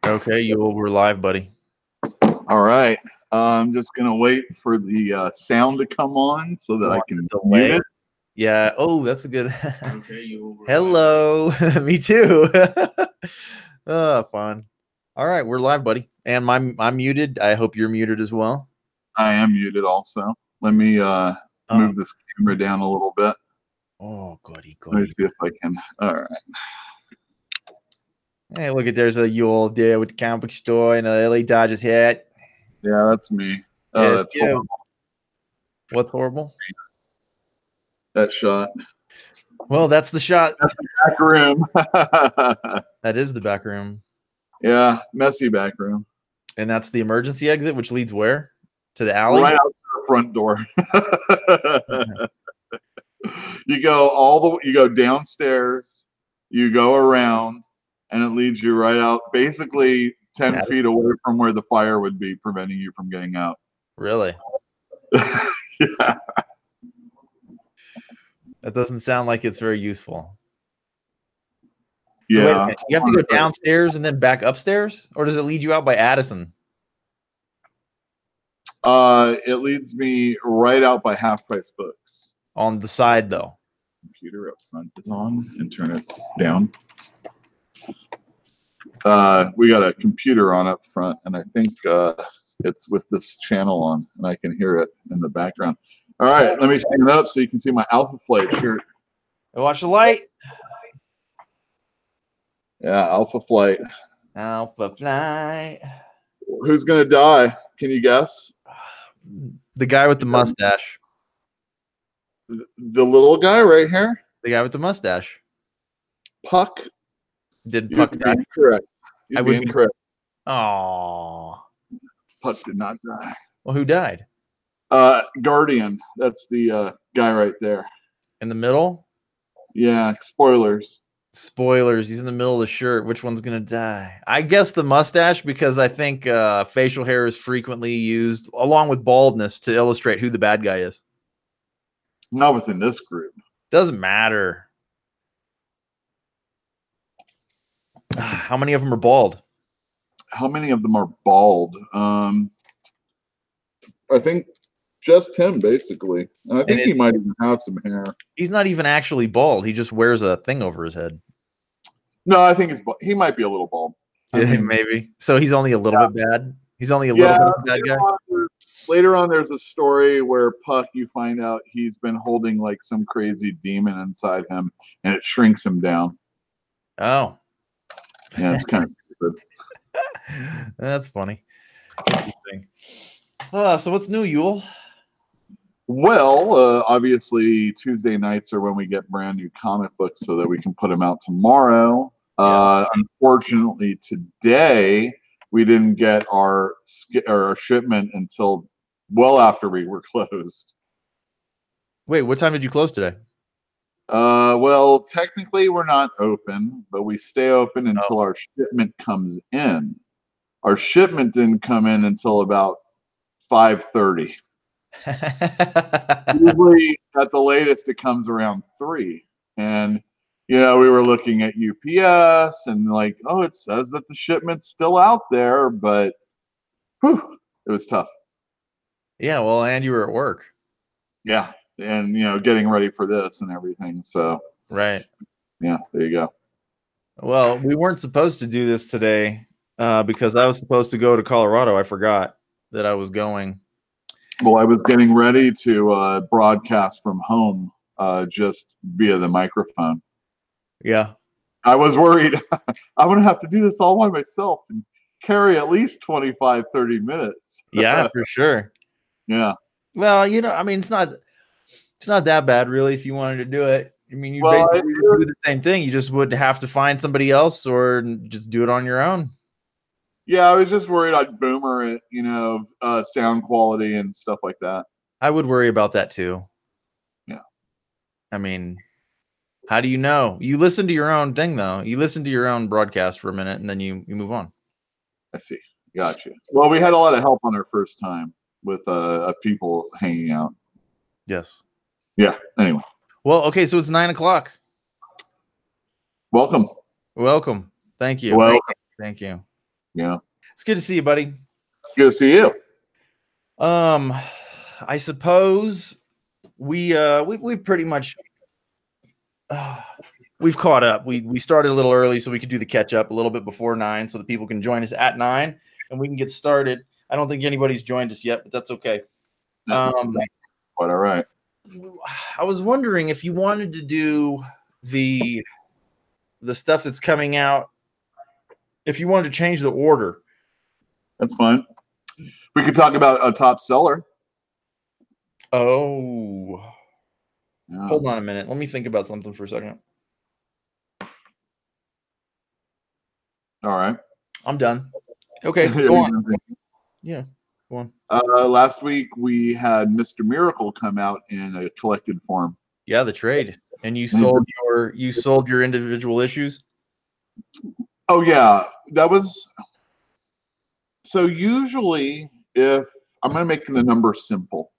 Okay, we're live, buddy. All right. I'm just going to wait for the sound to come on so that I can mute it. Yeah. Oh, that's a good. Okay. Hello. Me too. Oh, fun. All right, we're live, buddy. And I'm muted. I hope you're muted as well. I am muted also. Let me move this camera down a little bit. Oh, goody. Let me see if I can. All right. Hey, look at there's a Yule there with the comic book store and a LA Dodgers hat. Yeah, that's me. Oh, that's horrible. What's horrible? That shot. Well, that's the shot. That's the back room. That is the back room. Yeah, messy back room. And that's the emergency exit, which leads where? To the alley? Right out to the front door. You go downstairs, you go around, and it leads you right out, basically 10 feet away from where the fire would be, preventing you from getting out. Really? Yeah. That doesn't sound like it's very useful. So yeah. You have to go downstairs and then back upstairs? Or does it lead you out by Addison? It leads me right out by Half Price Books. On the side, though. Computer up front is on, and turn it down. We got a computer on up front, and I think it's with this channel on, and I can hear it in the background. All right, let me stand up so you can see my Alpha Flight shirt. Watch the light. Yeah, Alpha Flight. Alpha Flight. Who's gonna die? Can you guess? The guy with the mustache. The little guy right here? The guy with the mustache. Puck. Did Puck die? Correct. I would be incorrect. Oh. Puck did not die. Well, who died? Guardian. That's the guy right there. In the middle? Yeah, spoilers. Spoilers. He's in the middle of the shirt. Which one's going to die? I guess the mustache, because I think facial hair is frequently used, along with baldness, to illustrate who the bad guy is. Not within this group. Doesn't matter. How many of them are bald? How many of them are bald? I think just him, basically. And I think he might even have some hair. He's not even actually bald. He just wears a thing over his head. No, I think he might be a little bald. I mean, maybe. So he's only a little bit bad? He's only a little bit of a bad guy? Later on, there's a story where Puck, you find out he's been holding like some crazy demon inside him, and it shrinks him down. Oh. Yeah, it's kind of stupid. That's funny. Interesting. So what's new, Yule? Well, obviously Tuesday nights are when we get brand new comic books so that we can put them out tomorrow. Yeah. Unfortunately, today we didn't get our shipment until well after we were closed. Wait, what time did you close today? Well, technically we're not open, but we stay open until our shipment comes in. Our shipment didn't come in until about 5:30. Usually at the latest it comes around 3. And we were looking at UPS and like, oh, it says that the shipment's still out there, but whew, it was tough. Yeah, well, and you were at work. Yeah, and getting ready for this and everything. So right. Yeah, there you go. Well, we weren't supposed to do this today because I was supposed to go to Colorado. I forgot that I was going. Well, I was getting ready to broadcast from home just via the microphone. Yeah. I was worried I'm going to have to do this all by myself and carry at least 25, 30 minutes. Yeah, for sure. Yeah. Well, I mean, it's not that bad, really, if you wanted to do it. I mean, you basically do the same thing. You just would have to find somebody else or just do it on your own. Yeah, I was just worried I'd boomer it, sound quality and stuff like that. I would worry about that too. Yeah. I mean, how do you know? You listen to your own thing, though. You listen to your own broadcast for a minute, and then you move on. I see. Gotcha. Well, we had a lot of help on our first time with people hanging out. Yes. Yeah. Anyway. Well, okay, so it's 9 o'clock. Welcome. Welcome. Thank you. Welcome. Thank you. Yeah. It's good to see you, buddy. Good to see you. I suppose we pretty much we've caught up. We started a little early so we could do the catch up a little bit before 9 so that people can join us at 9 and we can get started. I don't think anybody's joined us yet, but that's okay. That's quite all right. I was wondering if you wanted to do the stuff that's coming out, if you wanted to change the order. That's fine. We could talk about a top seller. Oh. Yeah. Hold on a minute. Let me think about something for a second. All right. I'm done. Okay, go on. Yeah, go on. Last week we had Mr. Miracle come out in a collected form. Yeah, the trade. And you sold your individual issues? Oh yeah, that was so usually if I'm going to make the number simple.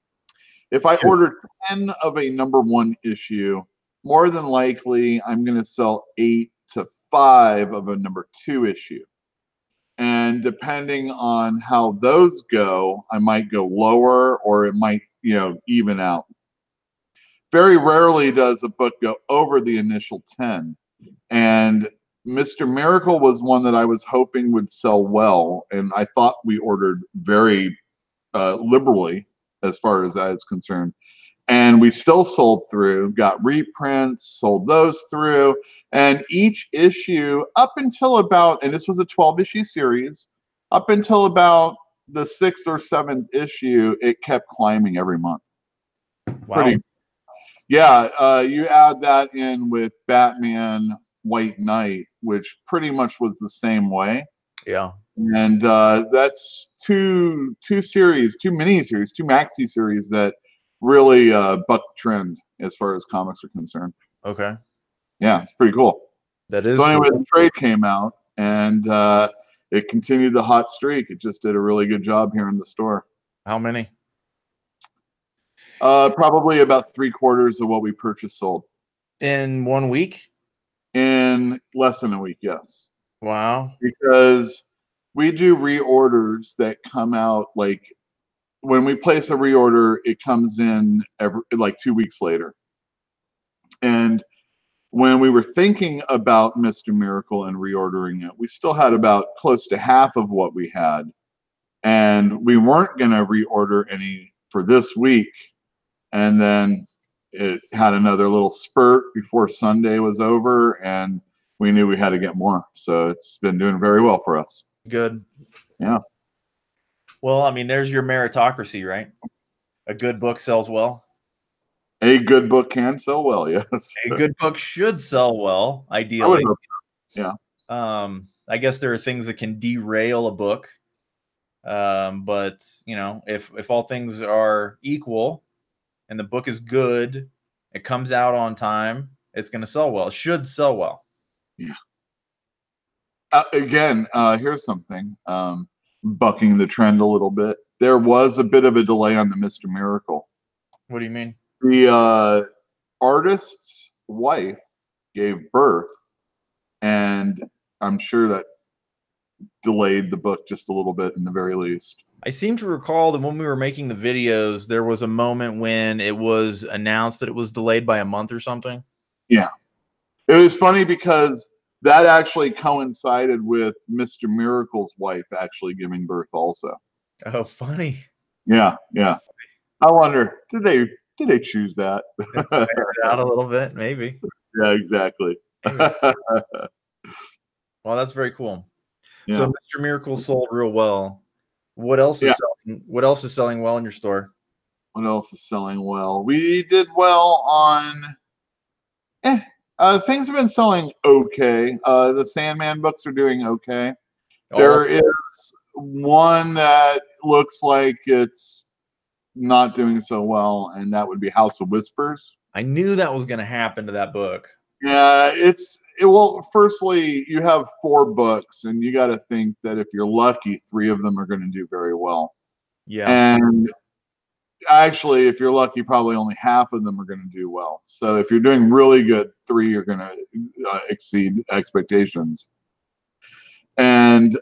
If I order 10 of a #1 issue, more than likely I'm going to sell 8 to 5 of a #2 issue. And depending on how those go, I might go lower or it might, even out. Very rarely does a book go over the initial 10. And Mr. Miracle was one that I was hoping would sell well. And I thought we ordered very liberally as far as that is concerned. And we still sold through, got reprints, sold those through. And each issue up until about, and this was a 12-issue series, up until about the 6th or 7th issue, it kept climbing every month. Wow. Yeah, you add that in with Batman White Knight, which pretty much was the same way. Yeah. And that's two series, 2 mini-series, 2 maxi series that really bucked trend as far as comics are concerned. Okay. Yeah, it's pretty cool. That is so anyway, cool. The trade came out and it continued the hot streak. It just did a really good job here in the store. How many? Probably about 3/4 of what we purchased sold. In 1 week? In less than a week, yes. Wow. Because we do reorders that come out like when we place a reorder, it comes in like 2 weeks later. And when we were thinking about Mr. Miracle and reordering it, we still had about close to half of what we had. And we weren't going to reorder any for this week. And then it had another little spurt before Sunday was over, and we knew we had to get more. So it's been doing very well for us. Good. Yeah. Well, I mean, there's your meritocracy, right? A good book sells well. A good book can sell well, yes. A good book should sell well, ideally. I would hope so. Yeah. I guess there are things that can derail a book. But if all things are equal and the book is good, it comes out on time, it's going to sell well. It should sell well. Yeah. Again, here's something. Bucking the trend a little bit. There was a bit of a delay on the Mr. Miracle. What do you mean? The artist's wife gave birth, and I'm sure that delayed the book just a little bit in the very least. I seem to recall that when we were making the videos, there was a moment when it was announced that it was delayed by a month or something. Yeah. It was funny because that actually coincided with Mr. Miracle's wife actually giving birth also. Oh, funny. Yeah, yeah. I wonder, did they choose that? Out a little bit, maybe. Yeah, exactly. Maybe. Well, that's very cool. Yeah. So Mr. Miracle sold real well. What else is selling? What else is selling well in your store? What else is selling well? We did well on things have been selling okay. The Sandman books are doing okay. There is one that looks like it's not doing so well, and that would be House of Whispers. I knew that was going to happen to that book. Yeah, well, firstly, you have 4 books, and you got to think that if you're lucky, 3 of them are going to do very well. Yeah. And actually, if you're lucky, probably only half of them are going to do well. So if you're doing really good, 3 are going to exceed expectations. And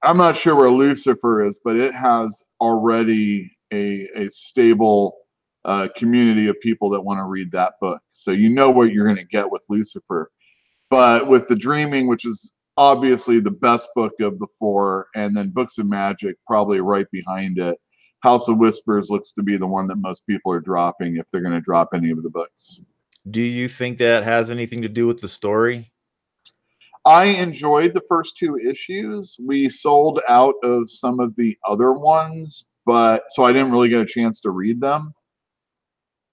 I'm not sure where Lucifer is, but it has already a stable community of people that want to read that book. So you know what you're going to get with Lucifer. But with The Dreaming, which is obviously the best book of the four, and then Books of Magic probably right behind it, House of Whispers looks to be the one that most people are dropping if they're going to drop any of the books. Do you think that has anything to do with the story? I enjoyed the first two issues. We sold out of some of the other ones, but so I didn't really get a chance to read them.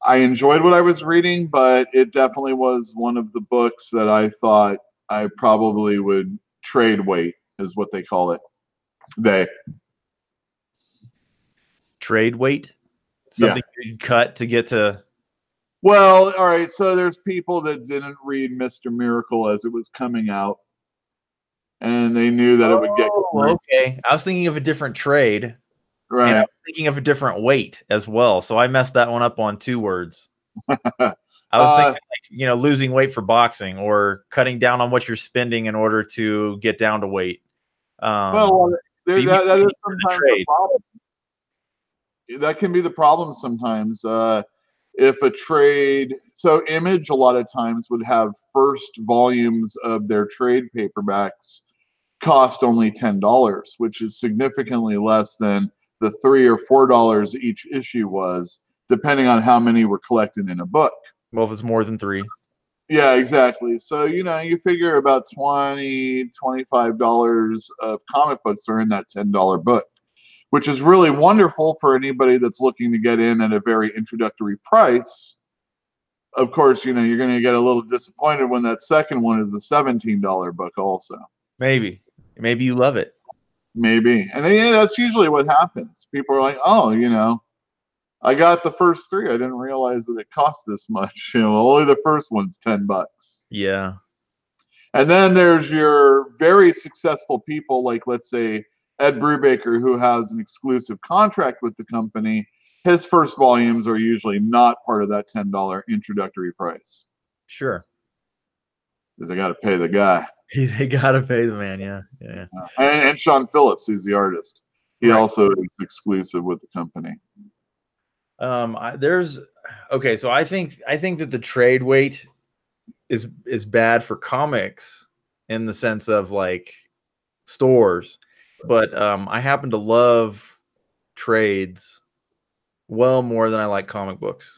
I enjoyed what I was reading, but it definitely was one of the books that I thought I probably would trade weight, is what they call it. Trade weight? Something you'd cut to get to. Well, all right. So there's people that didn't read Mr. Miracle as it was coming out, and they knew that it would get. Okay. I was thinking of a different trade. Right. And I was thinking of a different weight as well. So I messed that one up on 2 words. I was thinking, like, losing weight for boxing or cutting down on what you're spending in order to get down to weight. Well, that is sometimes the problem. That can be the problem sometimes. If a trade, so Image a lot of times would have first volumes of their trade paperbacks cost only $10, which is significantly less than the $3 or $4 each issue was, depending on how many were collected in a book. Well, if it's more than 3. Yeah, exactly. So, you figure about $20, $25 of comic books are in that $10 book, which is really wonderful for anybody that's looking to get in at a very introductory price. Of course, you're going to get a little disappointed when that second one is a $17 book also. Maybe you love it. Maybe. And that's usually what happens. People are like, oh, I got the first 3. I didn't realize that it cost this much. Only the first one's $10. Yeah. And then there's your very successful people, like, let's say, Ed Brubaker, who has an exclusive contract with the company. His first volumes are usually not part of that $10 introductory price. Sure. Because they got to pay the guy. They got to pay the man, yeah. And Sean Phillips, who's the artist. He also is exclusive with the company. So I think that the trade weight is bad for comics in the sense of like stores, but I happen to love trades well more than I like comic books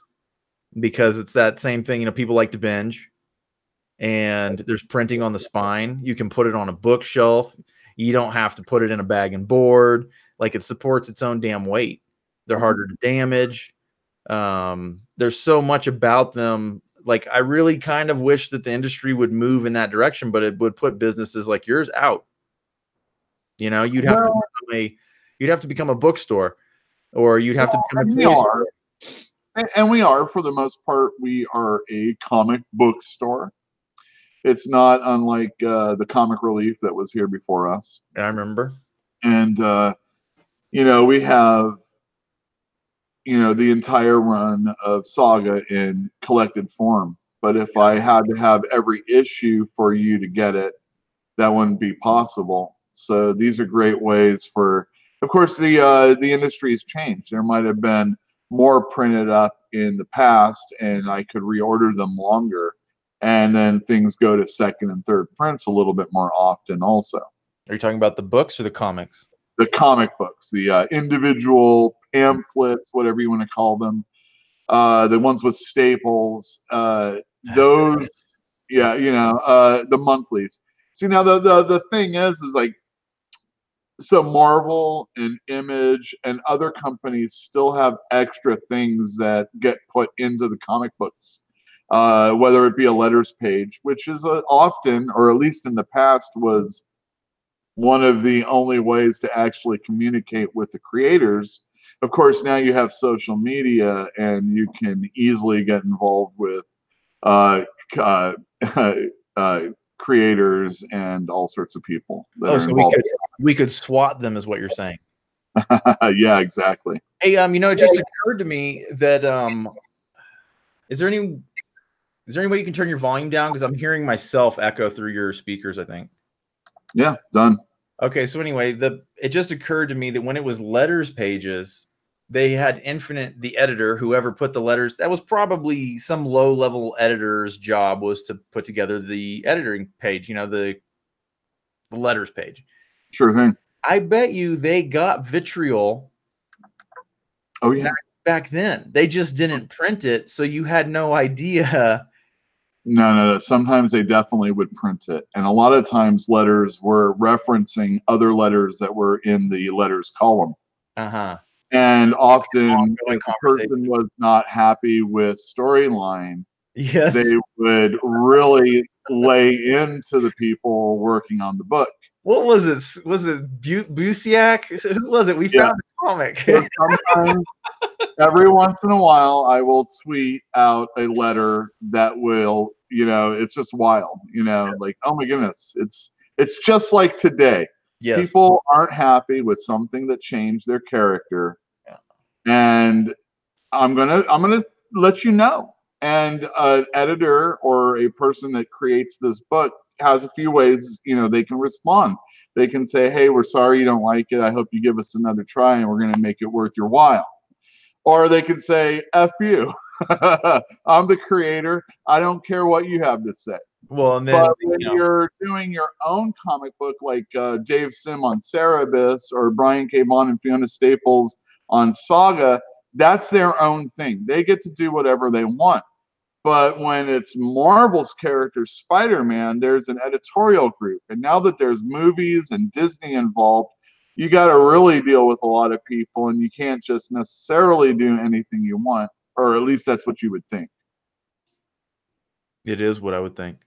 because it's that same thing. People like to binge, and there's printing on the spine. You can put it on a bookshelf. You don't have to put it in a bag and board. Like, it supports its own damn weight. They're harder to damage. There's so much about them. Like, I really kind of wish that the industry would move in that direction, but it would put businesses like yours out. You'd have to become a bookstore, or you'd have to become a toy store. And we are, for the most part, we are a comic book store. It's not unlike the Comic Relief that was here before us. I remember. And, we have, the entire run of Saga in collected form. But if I had to have every issue for you to get it, that wouldn't be possible. So these are great ways for, of course, the industry has changed. There might have been more printed up in the past, and I could reorder them longer. And then things go to second and third prints a little bit more often also. Are you talking about the books or the comics? The comic books, the individual pamphlets, whatever you want to call them, the ones with staples, the monthlies. See, now the thing is like, so Marvel and Image and other companies still have extra things that get put into the comic books. Whether it be a letters page, which is often, or at least in the past, was one of the only ways to actually communicate with the creators. Of course, now you have social media, and you can easily get involved with creators and all sorts of people that are involved. We could SWAT them, is what you're saying. Yeah, exactly. Hey, it just occurred to me that is there any way you can turn your volume down? Because I'm hearing myself echo through your speakers, I think. Yeah, done. Okay, so anyway, it just occurred to me that when it was letters pages, they had the editor, whoever put the letters, that was probably some low-level editor's job, was to put together the editing page, the letters page. Sure thing. I bet you they got vitriol. Oh yeah. Back then. They just didn't print it, so you had no idea. No. Sometimes they definitely would print it. And a lot of times letters were referencing other letters that were in the letters column. Uh-huh. And often, Ongoing if the person was not happy with storyline, Yes. they would really lay into the people working on the book. What was it? Was it Busiak? Who was it? We found a comic. So sometimes, every once in a while, I will tweet out a letter that will, it's just wild. Like, oh my goodness, it's just like today. Yes. People aren't happy with something that changed their character, and I'm gonna let you know. And an editor or a person that creates this book has a few ways, they can respond. They can say, hey, we're sorry you don't like it. I hope you give us another try, and we're going to make it worth your while. Or they could say, F you. I'm the creator. I don't care what you have to say. Well, and then, but when you're doing your own comic book, like Dave Sim on Cerebus or Brian K. Vaughan and Fiona Staples on Saga, that's their own thing. They get to do whatever they want. But when it's Marvel's character Spider-Man, there's an editorial group. And now that there's movies and Disney involved, you got to really deal with a lot of people, and you can't just necessarily do anything you want, or at least that's what you would think. It is what I would think.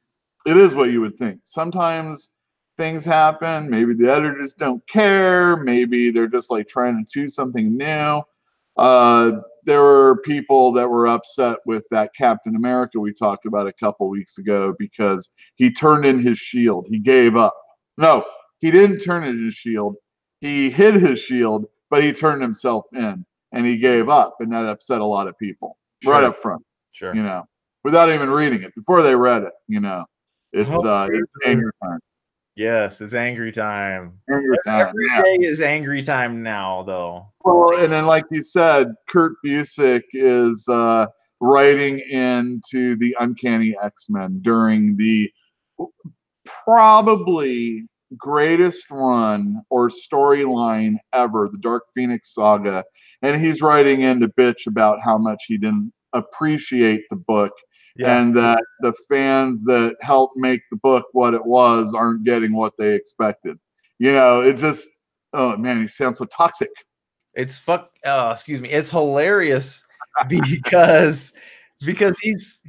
It is what you would think. Sometimes things happen. Maybe the editors don't care. Maybe they're just like trying to do something new. There were people that were upset with that Captain America we talked about a couple weeks ago because he turned in his shield. He gave up. No, he didn't turn in his shield. He hid his shield, but he turned himself in, and he gave up, and that upset a lot of people right up front. Sure. Without even reading it, before they read it. It's angry time. Yes, it's angry time. Angry time. Every day is angry time now, though. Well, and then, like you said, Kurt Busiek is writing into the Uncanny X-Men during the probably greatest run or storyline ever, the Dark Phoenix saga, and he's writing in to bitch about how much he didn't appreciate the book. Yeah. And that the fans that helped make the book what it was aren't getting what they expected. It just, oh man, he sounds so toxic. It's excuse me. It's hilarious because he's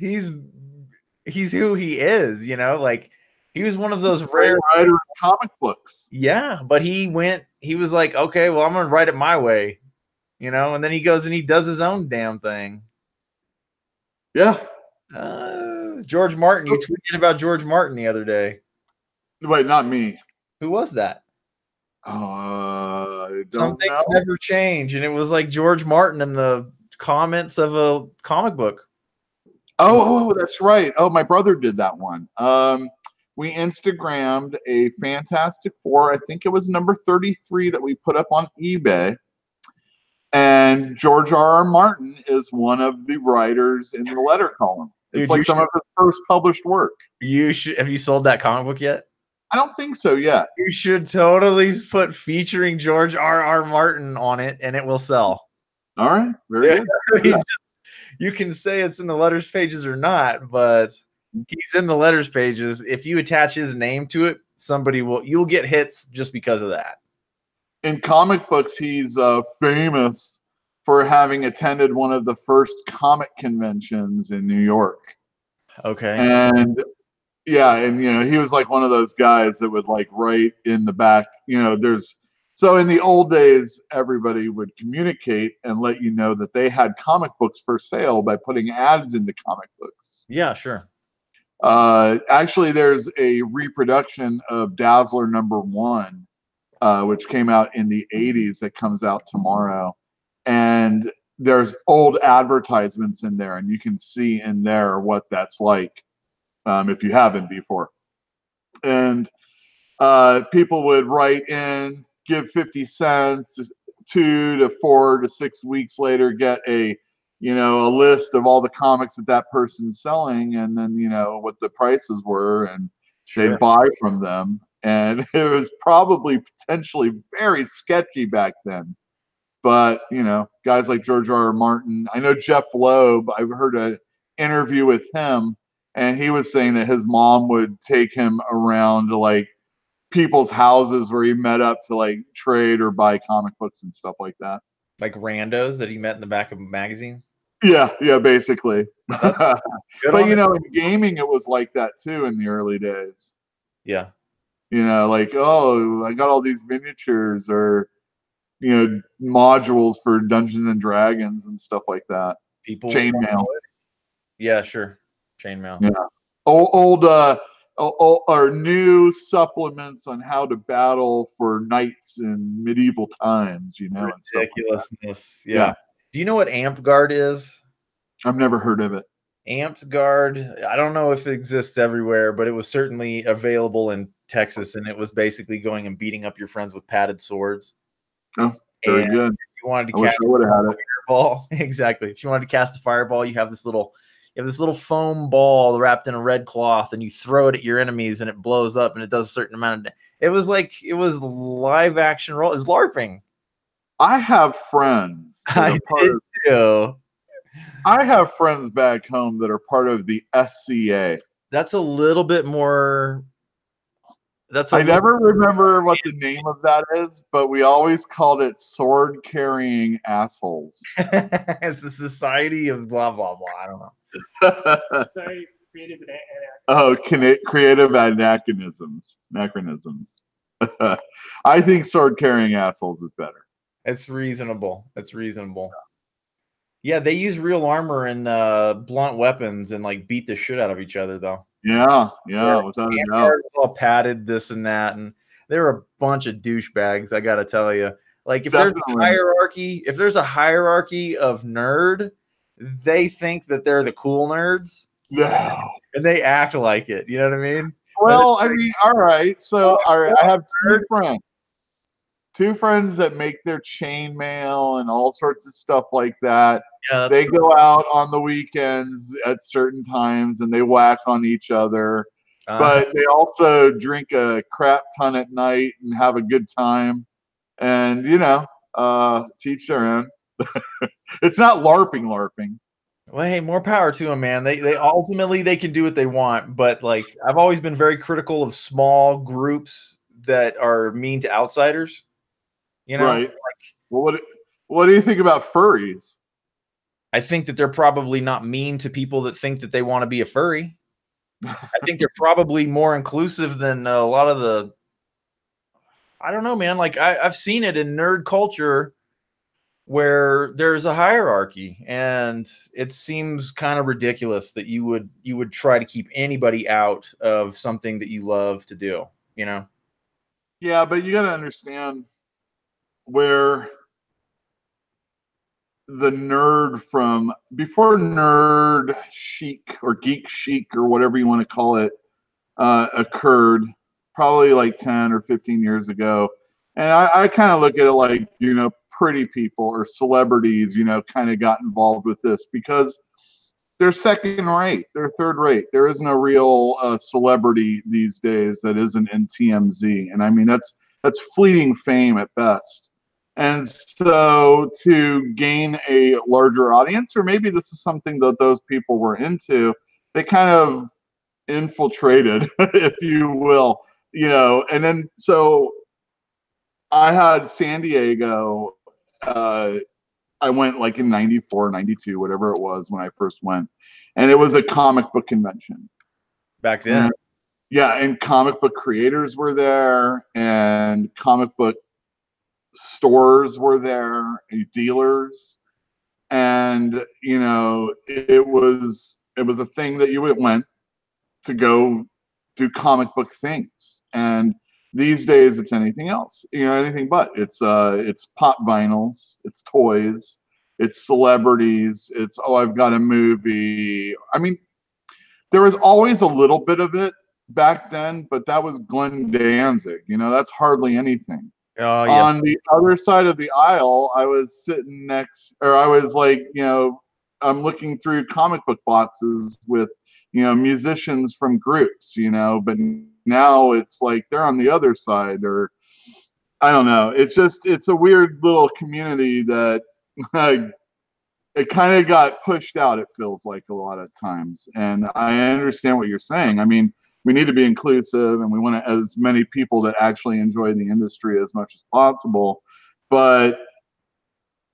who he is, like he was one of those rare writer of comic books. Yeah, but he was like, okay, well, I'm going to write it my way, and then he goes and he does his own damn thing. Yeah. George Martin. You tweeted about George Martin the other day. Wait, not me. Who was that? Some things never change, and it was like George Martin in the comments of a comic book. Oh, that's right. Oh, my brother did that one. We Instagrammed a Fantastic Four. I think it was number 33 that we put up on eBay. And George R.R. Martin is one of the writers in the letter column. It's like some of his first published work. Have you sold that comic book yet? I don't think so yet. You should totally put featuring George R.R. Martin on it, and it will sell. All right. Very good. You can say it's in the letters pages or not, but he's in the letters pages. If you attach his name to it, you'll get hits just because of that. In comic books, he's famous for having attended one of the first comic conventions in New York. Okay. And yeah, and he was like one of those guys that would like write in the back. So in the old days, everybody would communicate and let you know that they had comic books for sale by putting ads into comic books. Yeah, sure. Actually, there's a reproduction of Dazzler #1. Which came out in the 80s that comes out tomorrow. And there's old advertisements in there, and you can see in there what that's like if you haven't before. And people would write in, give 50 cents, 2 to 4 to 6 weeks later, get a list of all the comics that person's selling, and then what the prices were, and they'd buy from them. And it was probably potentially very sketchy back then. But, guys like George R. R. Martin, I know Jeff Loeb, I've heard an interview with him, and he was saying that his mom would take him around to like people's houses where he met up to like trade or buy comic books and stuff like that. Like randos that he met in the back of a magazine? Yeah, basically. But, in gaming, it was like that too in the early days. Yeah. Like, oh, I got all these miniatures or modules for Dungeons and Dragons and stuff like that. People chainmail. Yeah, sure. Chainmail. Yeah. Old or new supplements on how to battle for knights in medieval times, ridiculousness. And stuff like yeah. Do you know what Amp Guard is? I've never heard of it. Amped Guard, I don't know if it exists everywhere, but it was certainly available in Texas, and it was basically going and beating up your friends with padded swords. Oh, very good. If you wanted to cast a fireball, exactly. If you wanted to cast a fireball, you have this little foam ball wrapped in a red cloth, and you throw it at your enemies, and it blows up, and it does a certain amount of. It was live action role. It was LARPing. I have friends. I did too. I have friends back home that are part of the SCA. That's a little bit more. I never remember what the name of that is, but we always called it sword carrying assholes. It's a society of blah blah blah. I don't know. Creative anachronisms. I think sword carrying assholes is better. It's reasonable. Yeah, they use real armor and blunt weapons and like beat the shit out of each other, though. Yeah, without a doubt. All padded, this and that, and they're a bunch of douchebags. I gotta tell you, like if there's a hierarchy of nerd, they think that they're the cool nerds. Yeah, and they act like it. You know what I mean? Well, I mean, all right. So, I have two friends that make their chainmail and all sorts of stuff like that. Yeah, they go out on the weekends at certain times and they whack on each other. But they also drink a crap ton at night and have a good time. And, teach their own. It's not LARPing. Well, hey, more power to them, man. They ultimately they can do what they want. But like, I've always been very critical of small groups that are mean to outsiders. Right. Well, what do you think about furries? I think that they're probably not mean to people that think that they want to be a furry. I think they're probably more inclusive than a lot of the. I don't know, man. Like I've seen it in nerd culture where there's a hierarchy, and it seems kind of ridiculous that you would try to keep anybody out of something that you love to do. Yeah, but you got to understand where the nerd from before nerd chic or geek chic or whatever you want to call it occurred, probably like 10 or 15 years ago. And I kind of look at it like, pretty people or celebrities, kind of got involved with this because they're second rate, they're third rate. There is no real celebrity these days that isn't in TMZ. And I mean, that's fleeting fame at best. And so to gain a larger audience, or maybe this is something that those people were into, they kind of infiltrated, if you will, and then so I had San Diego. I went like in 94, 92, whatever it was when I first went. And it was a comic book convention. Back then. And comic book creators were there, and comic book stores were there, and dealers. And, it was a thing that you went to go do comic book things. And these days it's anything else, anything but. It's pop vinyls, it's toys, it's celebrities, it's, I've got a movie. I mean, there was always a little bit of it, back then, but that was Glenn Danzig. You know, that's hardly anything. Oh yeah. On the other side of the aisle, I was sitting next, or I was like, you know, I'm looking through comic book boxes with, you know, musicians from groups, you know, but now it's like they're on the other side, or I don't know. It's a weird little community that it kind of got pushed out, it feels like a lot of times. And I understand what you're saying. I mean, we need to be inclusive and we want as many people that actually enjoy the industry as much as possible. But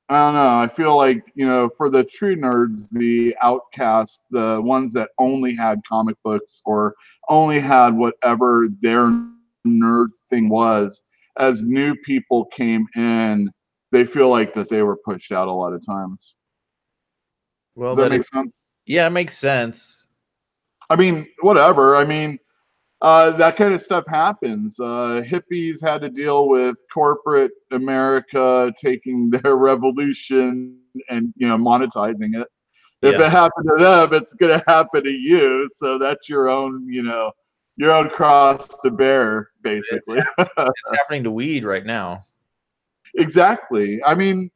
I don't know. I feel like, you know, for the true nerds, the outcasts, the ones that only had comic books or only had whatever their nerd thing was, as new people came in, they feel like that they were pushed out a lot of times. Well, Does that make sense? Yeah, it makes sense. I mean, whatever. I mean, that kind of stuff happens. Hippies had to deal with corporate America taking their revolution and, you know, monetizing it. If Yeah. it happened to them, it's going to happen to you. So that's your own, you know, your own cross to bear, basically. It's happening to weed right now. Exactly. I mean,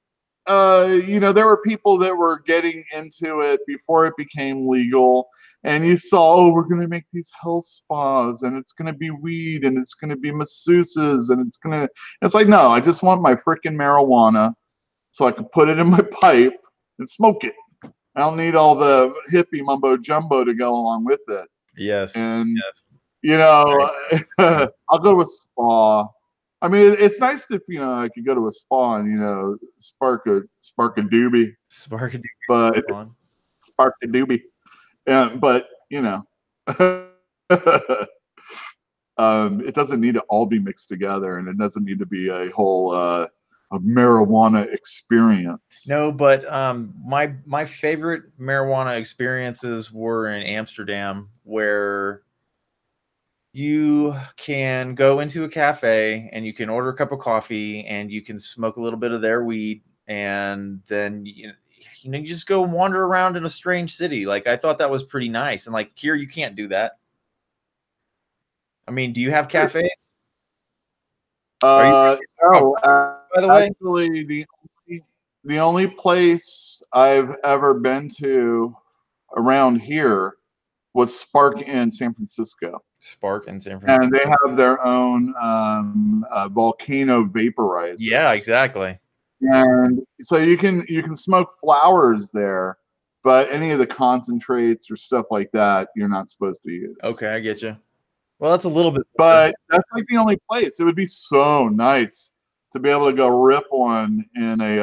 you know, there were people that were getting into it before it became legal, and you saw, oh, we're going to make these health spas, and it's going to be weed, and it's going to be masseuses, and it's like, no, I just want my freaking marijuana so I can put it in my pipe and smoke it. I don't need all the hippie mumbo jumbo to go along with it. Yes. And, Yes. you know, I'll go to a spa. I mean, it's nice if, you know, I could go to a spa and, you know, spark a doobie. Spark a doobie. But spark a doobie. But, you know, it doesn't need to all be mixed together, and it doesn't need to be a whole a marijuana experience. No, but my favorite marijuana experiences were in Amsterdam, where you can go into a cafe and you can order a cup of coffee and you can smoke a little bit of their weed, and then you just go wander around in a strange city. Like, I thought that was pretty nice. And like, here you can't do that. I mean, do you have cafes? No, by the way, actually, the only place I've ever been to around here was Spark in San Francisco. Spark in San Francisco. And they have their own volcano vaporizer. Yeah, exactly. And so you can smoke flowers there, but any of the concentrates or stuff like that, you're not supposed to use. Okay, I get you. Well, that's a little bit, but that's like the only place. It would be so nice to be able to go rip one in a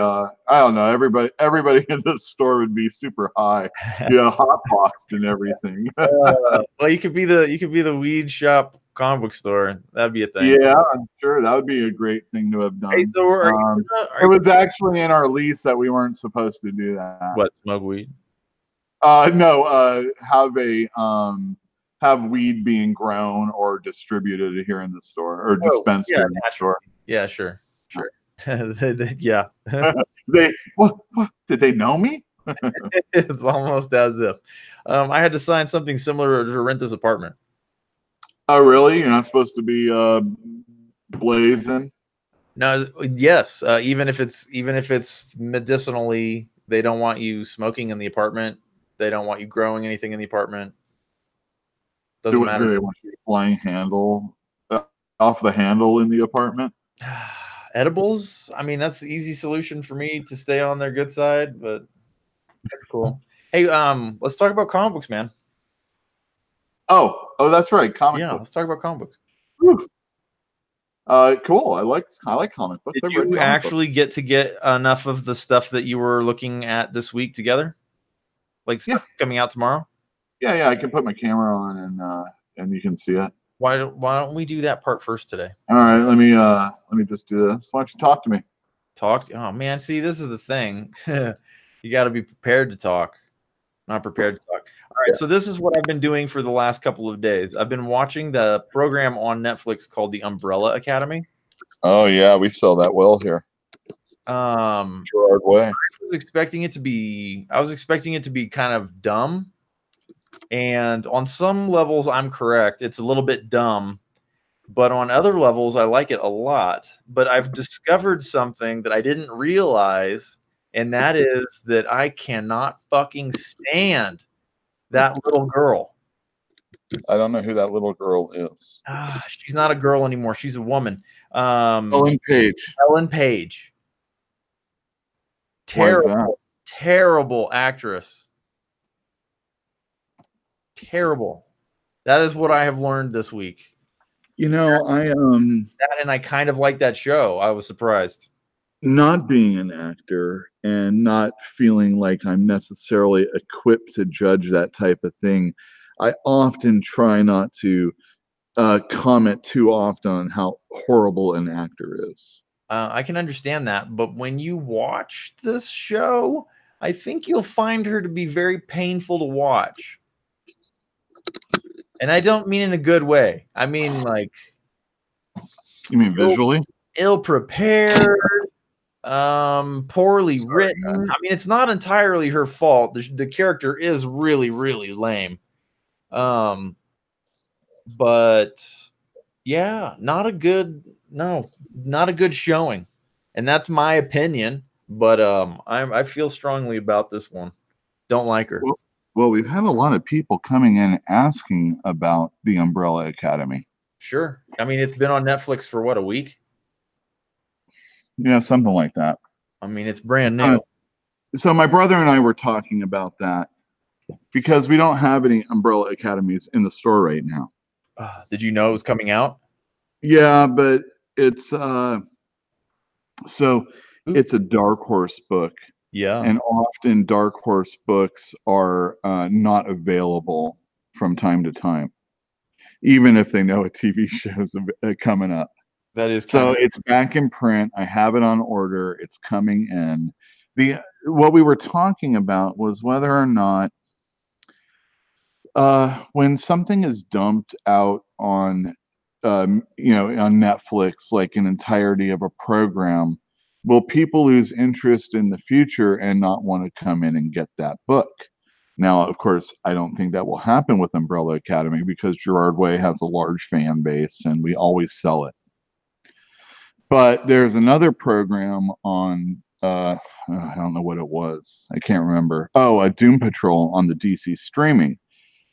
I don't know, everybody in the store would be super high, hot boxed and everything. Well, you could be the weed shop comic book store. That'd be a thing. Yeah, I'm sure that would be a great thing to have done. Hey, so it was actually in our lease that we weren't supposed to do that. What, smoke weed? No, have weed being grown or distributed here in the store or dispensed here in the store. Yeah, sure. Yeah. What? Did they know me? It's almost as if I had to sign something similar to rent this apartment. Oh, really? You're not supposed to be blazing? No. Yes. Even if it's medicinally, they don't want you smoking in the apartment. They don't want you growing anything in the apartment. Doesn't matter. Do they want you flying handle off the handle in the apartment? Edibles? I mean, that's the easy solution for me to stay on their good side, but that's cool. Hey, let's talk about comic books, man. Oh, that's right. Comic books. Let's talk about comic books. Whew. Cool. I like comic books. Did you actually get enough of the stuff that you were looking at this week together? Like stuff coming out tomorrow? Yeah. I can put my camera on and you can see it. Why don't we do that part first today? All right, let me just do this. Why don't you talk to me? Oh man, see, this is the thing. You got to be prepared to talk. Not prepared to talk. All right, so this is what I've been doing for the last couple of days. I've been watching the program on Netflix called The Umbrella Academy. Oh yeah, we sell that well here. Gerard Way. I was expecting it to be kind of dumb. And on some levels, I'm correct. It's a little bit dumb, but on other levels, I like it a lot. But I've discovered something that I didn't realize, and that is that I cannot fucking stand that little girl. I don't know who that little girl is. She's not a girl anymore. She's a woman. Ellen Page. Ellen Page. Why is that? Terrible, terrible actress. Terrible. That is what I have learned this week. You know, That, and I kind of like that show. I was surprised. not being an actor and not feeling like I'm necessarily equipped to judge that type of thing, I often try not to comment too often on how horrible an actor is. I can understand that, but when you watch this show, I think you'll find her to be very painful to watch. And I don't mean in a good way. I mean like, you mean visually? Ill-prepared, poorly written. I mean, it's not entirely her fault. The character is really, really lame. But yeah, not a good showing. And that's my opinion. But I feel strongly about this one. Don't like her. Well, we've had a lot of people coming in asking about the Umbrella Academy. Sure. I mean, it's been on Netflix for what, a week? Yeah, something like that. I mean, it's brand new. So my brother and I were talking about that because we don't have any Umbrella Academies in the store right now. Did you know it was coming out? Yeah, but it's it's a Dark Horse book. Yeah. And often Dark Horse books are not available from time to time, even if they know a TV show's coming up. That is so it's back in print. I have it on order. It's coming in. What we were talking about was whether or not when something is dumped out on on Netflix, like an entirety of a program, will people lose interest in the future and not want to come in and get that book? Now, of course, I don't think that will happen with Umbrella Academy because Gerard Way has a large fan base and we always sell it. But there's another program on, I don't know what it was. I can't remember. Oh, Doom Patrol on the DC streaming.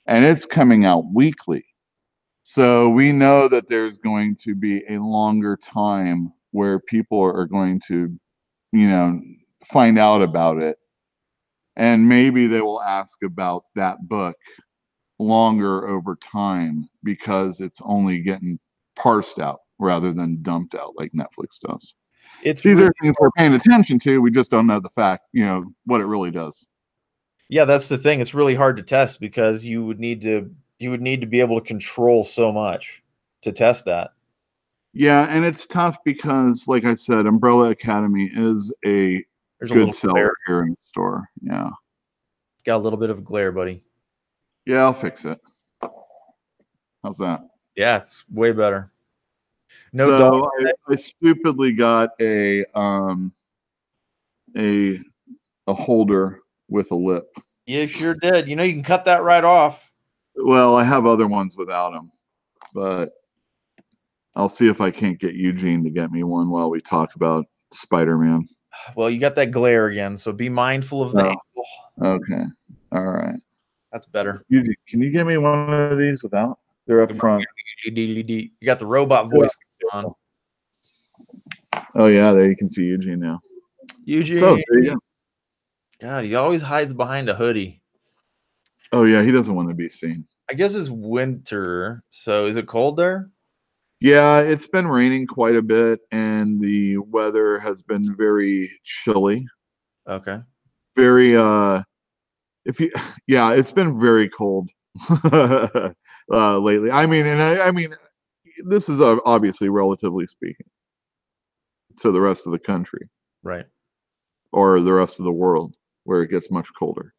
And it's coming out weekly. So we know that there's going to be a longer time where people are going to, find out about it. And maybe they will ask about that book longer over time because it's only getting parsed out rather than dumped out like Netflix does. These are things we're paying attention to. We just don't know the fact, what it really does. Yeah, that's the thing. It's really hard to test because you would need to be able to control so much to test that. Yeah, and it's tough because, like I said, Umbrella Academy is a good seller here in the store. Yeah. Got a little bit of a glare, buddy. Yeah, I'll fix it. How's that? Yeah, it's way better. No, I stupidly got a holder with a lip. You sure did. You can cut that right off. Well, I have other ones without them, but I'll see if I can't get Eugene to get me one while we talk about Spider-Man. Well, you got that glare again, so be mindful of the angle. Okay. All right. That's better. Eugene, can you get me one of these without? They're up front. You got the robot voice on. Oh, yeah. There you can see Eugene now. Eugene. So, there you go. God, he always hides behind a hoodie. Oh, yeah. He doesn't want to be seen. I guess it's winter. So is it cold there? Yeah, it's been raining quite a bit, and the weather has been very chilly. Okay. Very it's been very cold lately. I mean, this is obviously relatively speaking to the rest of the country, right, or the rest of the world, where it gets much colder.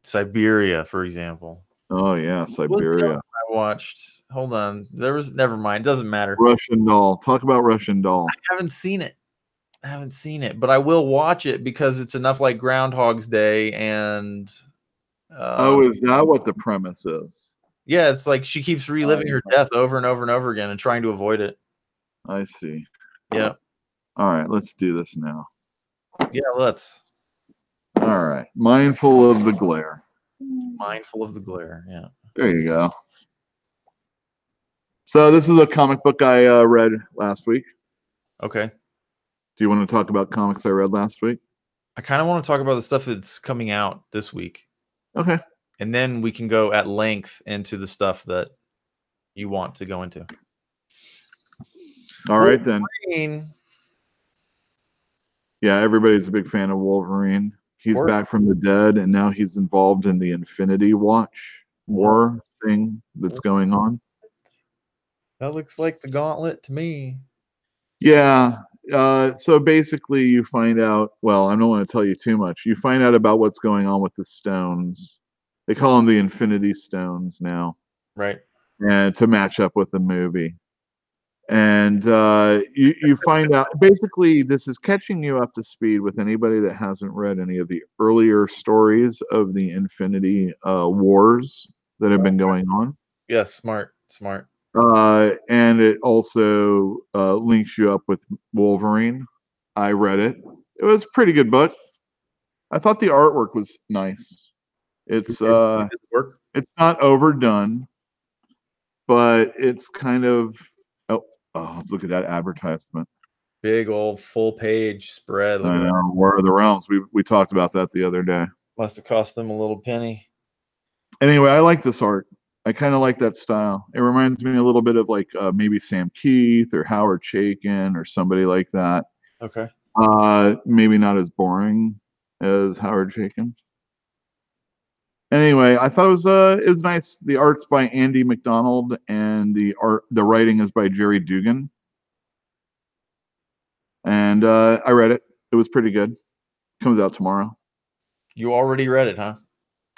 Siberia, for example. Oh yeah, Siberia. I watched. Hold on, never mind. Doesn't matter. Russian Doll. Talk about Russian Doll. I haven't seen it, but I will watch it because it's enough like Groundhog's Day, and Oh, is that what the premise is? Yeah, it's like she keeps reliving her death over and over and over again and trying to avoid it. I see. Yeah. All right, let's do this now. Yeah, let's. All right. Mindful of the glare. Mindful of the glare. Yeah. There you go. So this is a comic book I read last week. Okay. Do you want to talk about comics I read last week? I kind of want to talk about the stuff that's coming out this week. Okay. And then we can go at length into the stuff that you want to go into. All right, then. Wolverine. Yeah, everybody's a big fan of Wolverine. He's back from the dead, and now he's involved in the Infinity Watch war thing that's going on. That looks like the Gauntlet to me. Yeah. So basically, you find out. Well, I don't want to tell you too much. You find out about what's going on with the stones. They call them the Infinity Stones now, Right. and to match up with the movie. And you find out basically this is catching you up to speed with anybody that hasn't read any of the earlier stories of the Infinity Wars that have been going on. Yes, smart. And it also links you up with Wolverine. I read it. It was a pretty good book. I thought the artwork was nice. It's not overdone, but it's kind of oh, look at that advertisement. Big old full page spread. I know. War of the Realms. We talked about that the other day. Must have cost them a little penny. Anyway, I like this art. I kind of like that style. It reminds me a little bit of like maybe Sam Keith or Howard Chaykin or somebody like that. Okay. Maybe not as boring as Howard Chaykin. Anyway, I thought it was nice. The art's by Andy McDonald and the writing is by Jerry Dugan. And I read it. It was pretty good. Comes out tomorrow. You already read it, huh?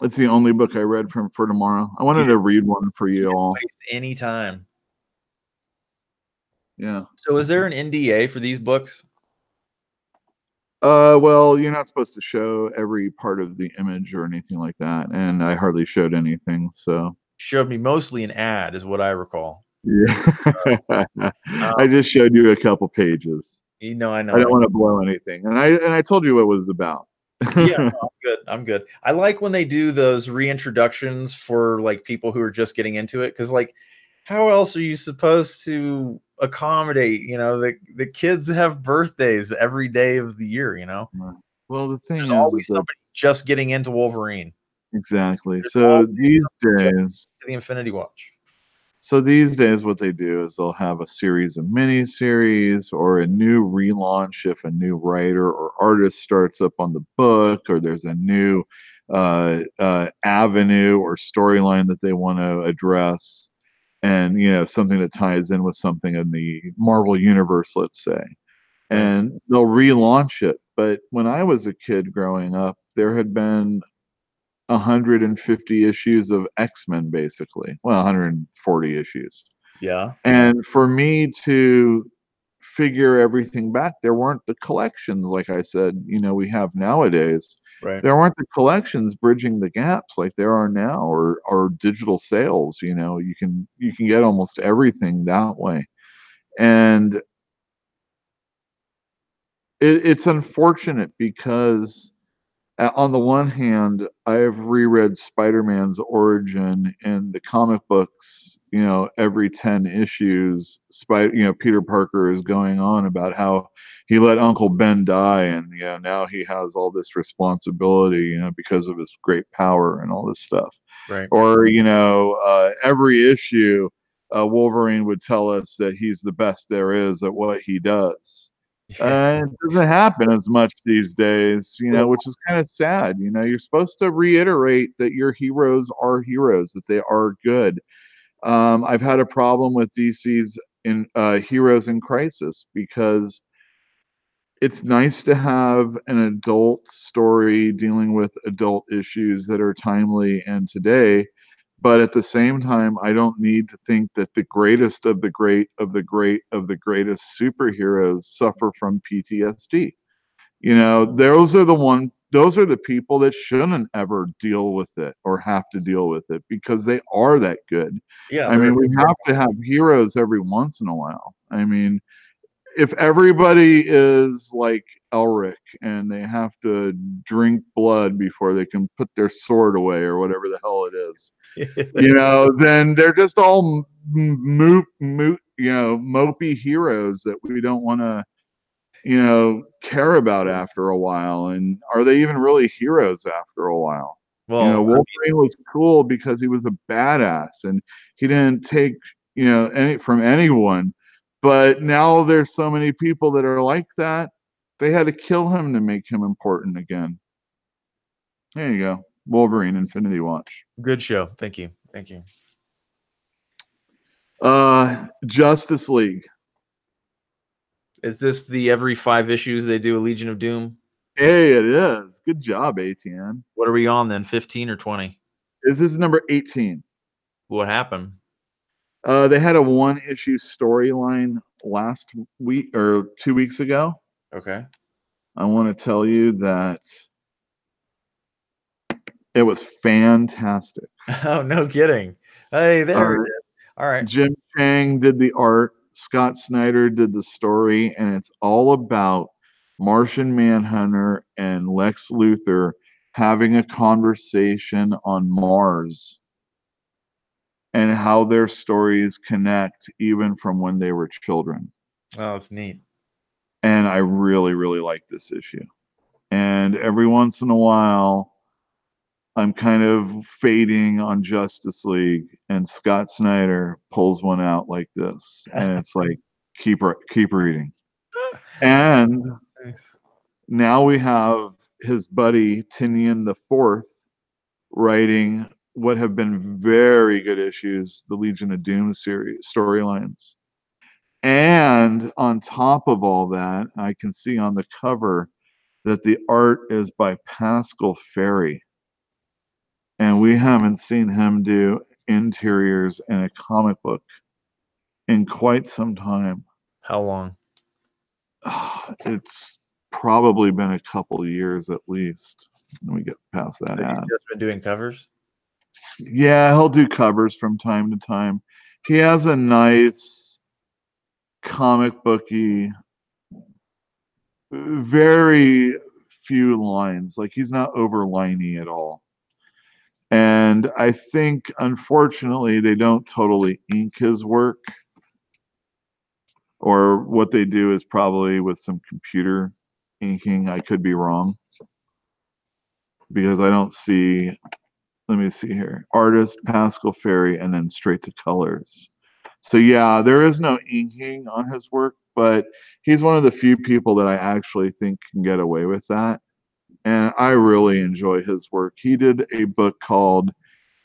It's the only book I read for tomorrow. I wanted to read one for you all. Waste any time. Yeah. So is there an NDA for these books? Well, you're not supposed to show every part of the image or anything like that, and I hardly showed anything. So showed me mostly an ad, is what I recall. Yeah. I just showed you a couple pages. You know, I know. I don't want to blow anything, and I told you what it was about. Yeah, no, I'm good. I like when they do those reintroductions for like people who are just getting into it, because like, how else are you supposed to accommodate? You know, the kids have birthdays every day of the year. You know. Well, the thing There's is always somebody just getting into Wolverine. Exactly. So these days, the Infinity Watch. So these days, what they do is they'll have a series of mini-series or a new relaunch if a new writer or artist starts up on the book, or there's a new avenue or storyline that they want to address, and something that ties in with something in the Marvel universe, let's say, and they'll relaunch it. But when I was a kid growing up, there had been 150 issues of X-Men, basically. Well, 140 issues. Yeah. And for me to figure everything back, there weren't the collections, like I said, we have nowadays. Right. There weren't the collections bridging the gaps like there are now, or digital sales. You can get almost everything that way. And it's unfortunate because on the one hand, I have reread Spider-Man's origin in the comic books. Every 10 issues, Peter Parker is going on about how he let Uncle Ben die, and now he has all this responsibility, because of his great power and all this stuff. Right. Or every issue, Wolverine would tell us that he's the best there is at what he does. It doesn't happen as much these days, which is kind of sad. You're supposed to reiterate that your heroes are heroes, that they are good. I've had a problem with DC's in Heroes in Crisis, because it's nice to have an adult story dealing with adult issues that are timely and today. But at the same time, I don't need to think that the greatest of the great of the great of the greatest superheroes suffer from PTSD. Those are the those are the people that shouldn't ever deal with it or have to deal with it because they are that good. Yeah, I mean, we have to have heroes every once in a while. I mean, if everybody is like Elric and they have to drink blood before they can put their sword away or whatever the hell it is, then they're just all mopey heroes that we don't want to, care about after a while. And are they even really heroes after a while? well, Wolverine was cool because he was a badass and he didn't take, any from anyone. But now there's so many people that are like that. They had to kill him to make him important again. There you go. Wolverine Infinity Watch. good show. Thank you. Justice League. Is this the every 5 issues they do a Legion of Doom? Hey, it is. Good job, ATN. What are we on then? 15 or 20? This is number 18. What happened? They had a 1-issue storyline last week or 2 weeks ago. Okay. I want to tell you that it was fantastic. Oh, no kidding. Hey, there it is. All right. Jim Chang did the art. Scott Snyder did the story, and it's all about Martian Manhunter and Lex Luthor having a conversation on Mars and how their stories connect even from when they were children. Oh, that's neat. And I really, really like this issue. And every once in a while, I'm kind of fading on Justice League, and Scott Snyder pulls one out like this, and it's like keep reading. And now we have his buddy Tinian the Fourth writing what have been very good issues, the Legion of Doom series storylines. And on top of all that, I can see on the cover that the art is by Pascal Ferry. And we haven't seen him do interiors in a comic book in quite some time. How long? It's probably been a couple of years at least. Let me get past that He's ad. just been doing covers? Yeah, he'll do covers from time to time. He has a nice comic booky, very few lines. Like he's not overliney at all. And I think, unfortunately, they don't totally ink his work. Or what they do is probably with some computer inking. I could be wrong. Because I don't see, let me see here. Artist, Pascal Ferry, and then straight to colors. So yeah, there is no inking on his work, but he's one of the few people that I actually think can get away with that. And I really enjoy his work. He did a book called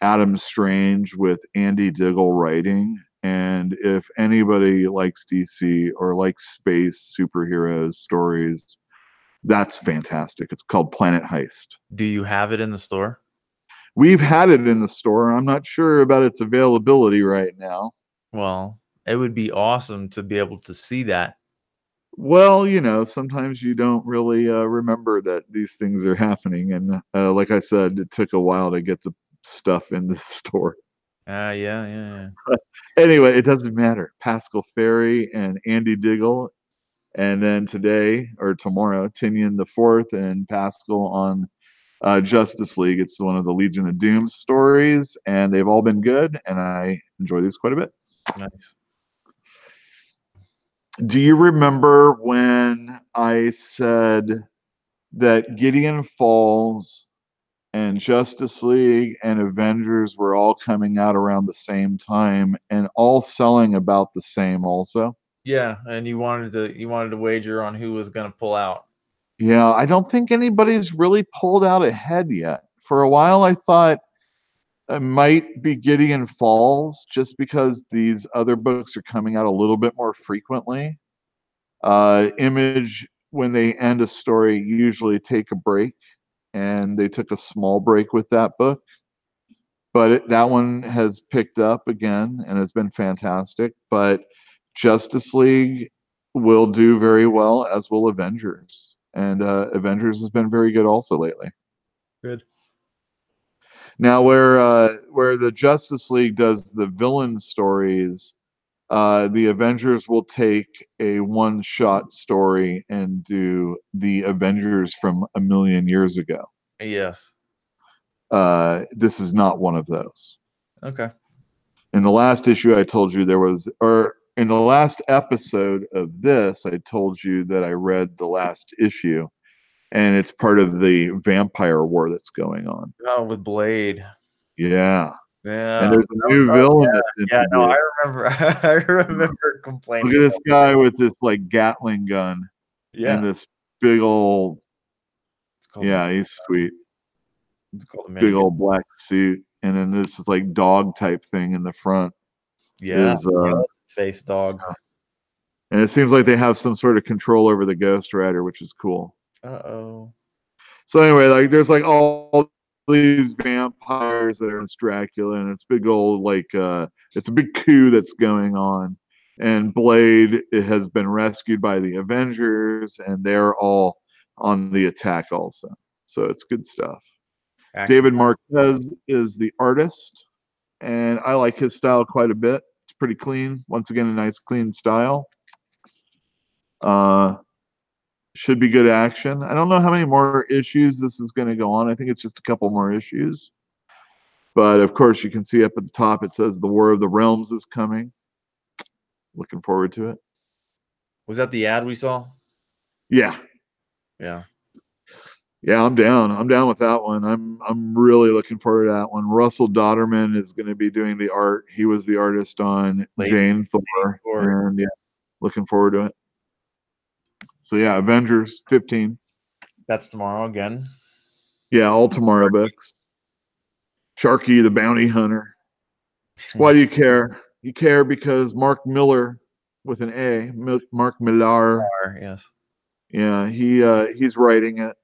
Adam Strange with Andy Diggle writing. And if anybody likes DC or likes space superheroes stories, that's fantastic. It's called Planet Heist. Do you have it in the store? We've had it in the store. I'm not sure about its availability right now. Well, it would be awesome to be able to see that. Well, sometimes you don't really remember that these things are happening. And like I said, it took a while to get the stuff in the store. Yeah. Anyway, it doesn't matter. Pascal Ferry and Andy Diggle. And then today or tomorrow, Tinian the Fourth and Pascal on Justice League. It's one of the Legion of Doom stories, and they've all been good, and I enjoy these quite a bit. Nice. Do you remember when I said that Gideon Falls and Justice League and Avengers were all coming out around the same time and all selling about the same also? Yeah, and you wanted to wager on who was going to pull out. Yeah, I don't think anybody's really pulled out ahead yet. For a while, I thought it might be Gideon Falls just because these other books are coming out a little bit more frequently. Image, when they end a story, usually take a break, and they took a small break with that book. But that one has picked up again and has been fantastic. But Justice League will do very well, as will Avengers. and Avengers has been very good also lately. Good. Now, where the Justice League does the villain stories, the Avengers will take a one-shot story and do the Avengers from a million years ago. Yes. This is not one of those. Okay. In the last issue, I told you there was, or in the last episode of this, I told you that I read the last issue, and it's part of the vampire war that's going on. Oh, with Blade. Yeah. Yeah. And there's a new villain that's Yeah, no, introduced. I remember. I remember complaining. Look at this guy with this like Gatling gun and Yeah. this big old, It's called, yeah, he's sweet. it's called the Big old black suit, and then this is like dog type thing in the front. Yeah. Is Face dog. and it seems like they have some sort of control over the Ghost Rider, which is cool. Uh-oh. So anyway, like there's like all these vampires that are in Dracula, and it's big old like it's a big coup that's going on. And Blade has been rescued by the Avengers, and they're all on the attack also. So it's good stuff. David Marquez is the artist, and I like his style quite a bit. It's pretty clean. Once again, a nice clean style. Should be good action. I don't know how many more issues this is going to go on. I think it's just a couple more issues. But of course, you can see up at the top it says the War of the Realms is coming. Looking forward to it. Was that the ad we saw? Yeah. Yeah. Yeah, I'm down. I'm down with that one. I'm really looking forward to that one. Russell Dodderman is going to be doing the art. He was the artist on Jane Thor, and yeah, looking forward to it. So yeah, Avengers 15. That's tomorrow again. Yeah, all tomorrow books. Sharkey the Bounty Hunter. Why do you care? You care because Mark Miller with an A, Mark Millar. Yes. Yeah, he's writing it,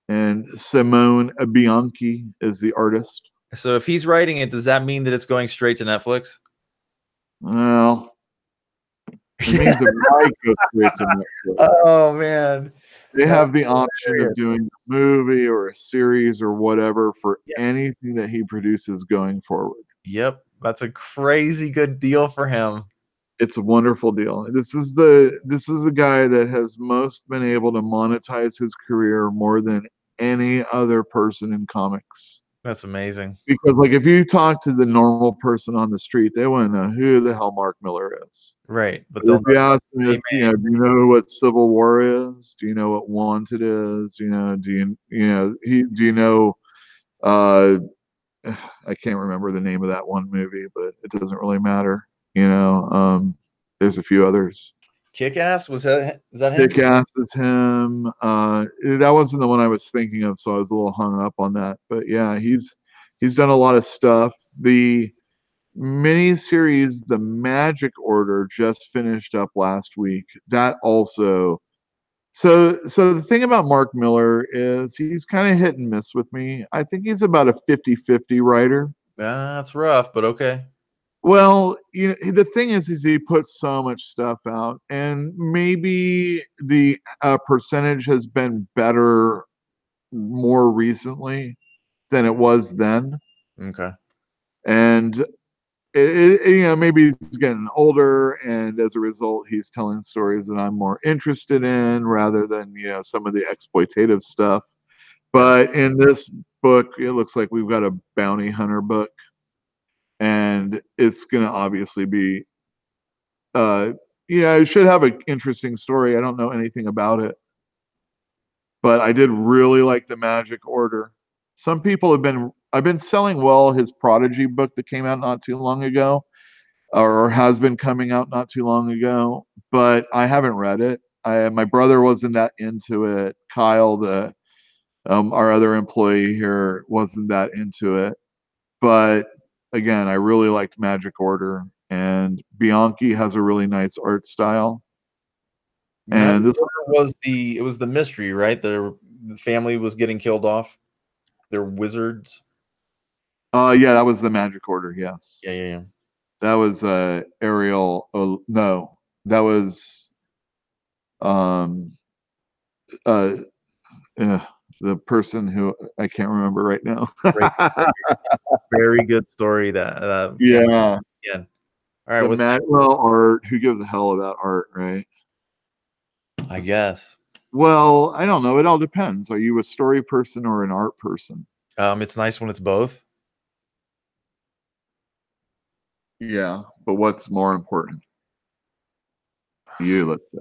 and Simone Bianchi is the artist. So if he's writing it, does that mean that it's going straight to Netflix? Well, it means it might go straight to Netflix. Oh man, they have the option of doing a movie or a series or whatever for anything that he produces going forward. Yep, that's a crazy good deal for him. It's a wonderful deal. This is the guy that has most been able to monetize his career more than any other person in comics. That's amazing. Because like if you talk to the normal person on the street, they want to know who the hell Mark Miller is. Right. But if you ask them, do you know what Civil War is? Do you know what Wanted is? Do you know I can't remember the name of that one movie, but it doesn't really matter. There's a few others. Kick-Ass? Is that him? Kick-Ass is him. That wasn't the one I was thinking of, so I was a little hung up on that. But yeah, he's done a lot of stuff. The miniseries The Magic Order just finished up last week. That also. So the thing about Mark Miller is he's kind of hit and miss with me. I think he's about a 50-50 writer. That's rough, but okay. Well, the thing is he puts so much stuff out, and maybe the percentage has been better more recently than it was then. Okay. And maybe he's getting older, and as a result, he's telling stories that I'm more interested in rather than some of the exploitative stuff. But in this book, it looks like we've got a bounty hunter book. And it's going to obviously be, it should have an interesting story. I don't know anything about it. But I did really like The Magic Order. Some people I've been selling well his Prodigy book that came out not too long ago, or has been coming out not too long ago, but I haven't read it. My brother wasn't that into it. Kyle, our other employee here, wasn't that into it. But again, I really liked Magic Order, and Bianchi has a really nice art style. And this was the mystery, right? The family was getting killed off. They're wizards. Yeah, that was the Magic Order. Yes. Yeah. That was Ariel. Oh, no, that was Yeah, the person who I can't remember right now. Great story. Very good story that came Yeah, again. All right, the what's Well, art. Who gives a hell about art, right? next? I guess. Well, I don't know. It all depends. Are you a story person or an art person? It's nice when it's both. Yeah, but what's more important to you, let's say?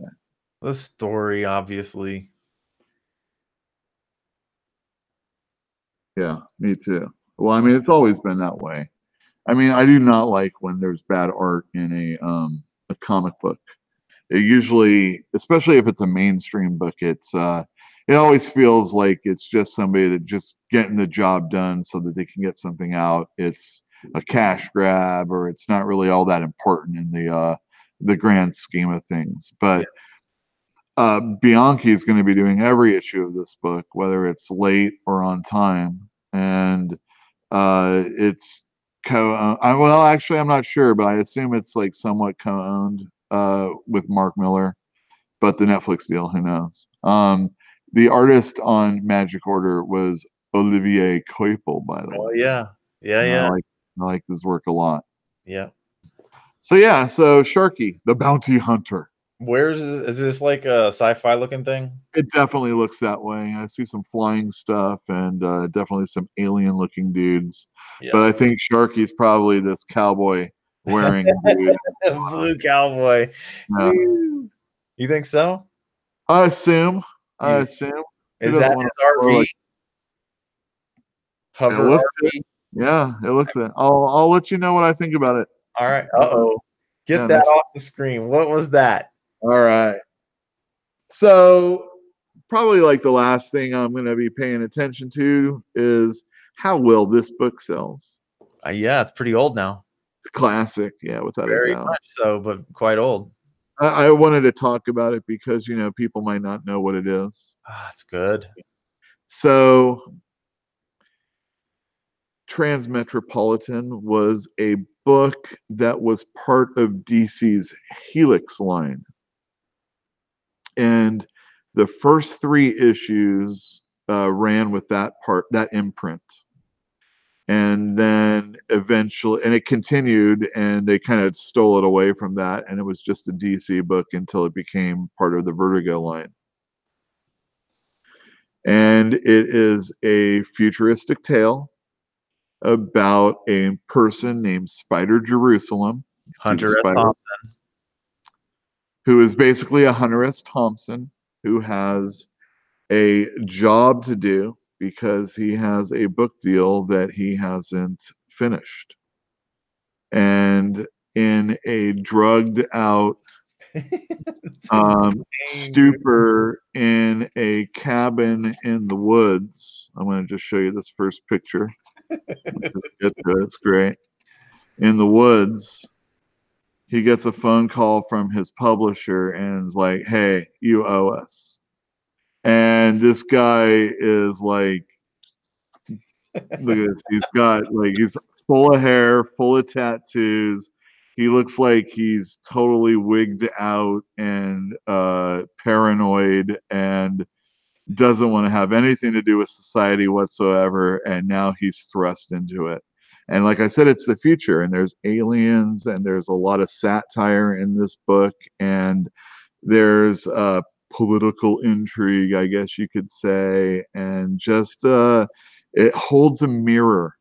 The story, obviously. Yeah, me too. Well, I mean, it's always been that way. I mean, I do not like when there's bad art in a comic book. It usually, especially if it's a mainstream book, it always feels like it's just somebody that just getting the job done so that they can get something out. It's a cash grab, or it's not really all that important in the grand scheme of things. Yeah. But Bianchi is going to be doing every issue of this book, whether it's late or on time, and it's well, actually, I'm not sure, but I assume it's like somewhat co-owned with Mark Miller. But the Netflix deal, who knows? The artist on Magic Order was Olivier Coipel, by the Oh way. yeah. Yeah, And yeah. I like his work a lot. Yeah. So yeah, so Sharkey, the bounty hunter. Is this like a sci-fi looking thing? It definitely looks that way. I see some flying stuff and definitely some alien looking dudes. Yeah. But I think Sharky's probably this cowboy wearing dude. Blue cowboy. Yeah. Woo. You think so? I assume. I You assume. Who is doesn't that want his to wear RV? like it Hover looks it? RV? Yeah, it looks it. I'll let you know what I think about it. All right. Uh, Uh-oh. Get yeah, that next. off the screen. What was that? All right. So probably like the last thing I'm going to be paying attention to is how well this book sells. Yeah, it's pretty old now. Classic, yeah, without a Very doubt. much so, but quite old. I wanted to talk about it because people might not know what it is. Ah, it's good. So Transmetropolitan was a book that was part of DC's Helix line. And the first three issues ran with that imprint. And then eventually, and it continued, and they kind of stole it away from that. And it was just a DC book until it became part of the Vertigo line. And it is a futuristic tale about a person named Spider Jerusalem. See the Hunter S. spider, Thompson. who is basically a Hunter S. Thompson, who has a job to do because he has a book deal that he hasn't finished. And in a drugged out Insane, dude. stupor in a cabin in the woods, I'm going to just show you this first picture. It's great. In the woods, he gets a phone call from his publisher and is like, "Hey, you owe us." And this guy is like, look at this. He's full of hair, full of tattoos. He looks like he's totally wigged out and paranoid and doesn't want to have anything to do with society whatsoever. And now he's thrust into it. And like I said, it's the future, and there's aliens, and there's a lot of satire in this book, and there's political intrigue, I guess you could say, and just it holds a mirror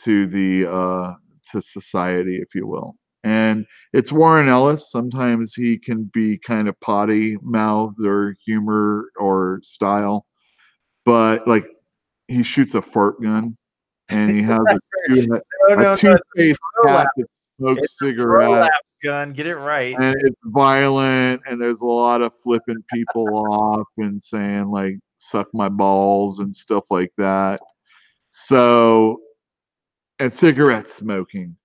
to the to society, if you will. And it's Warren Ellis. Sometimes he can be kind of potty mouthed or humor or style, but like he shoots a fart gun and he has No, a no, no. two-faced cat Prolapse. that smokes It's a cigarettes, prolapse gun. Get it right. and it's violent, and there's a lot of flipping people off and saying like "suck my balls" and stuff like that. So, and cigarette smoking.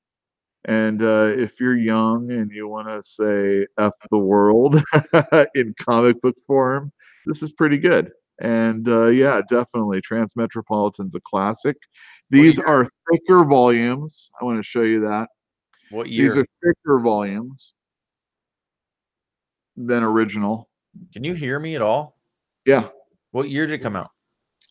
And if you're young and you want to say "f the world" in comic book form, this is pretty good. And yeah, definitely, Transmetropolitan's a classic. What These year? are thicker volumes. I want to show you that. What These year? are thicker volumes than original. Can you hear me at all? Yeah. What year did it come out?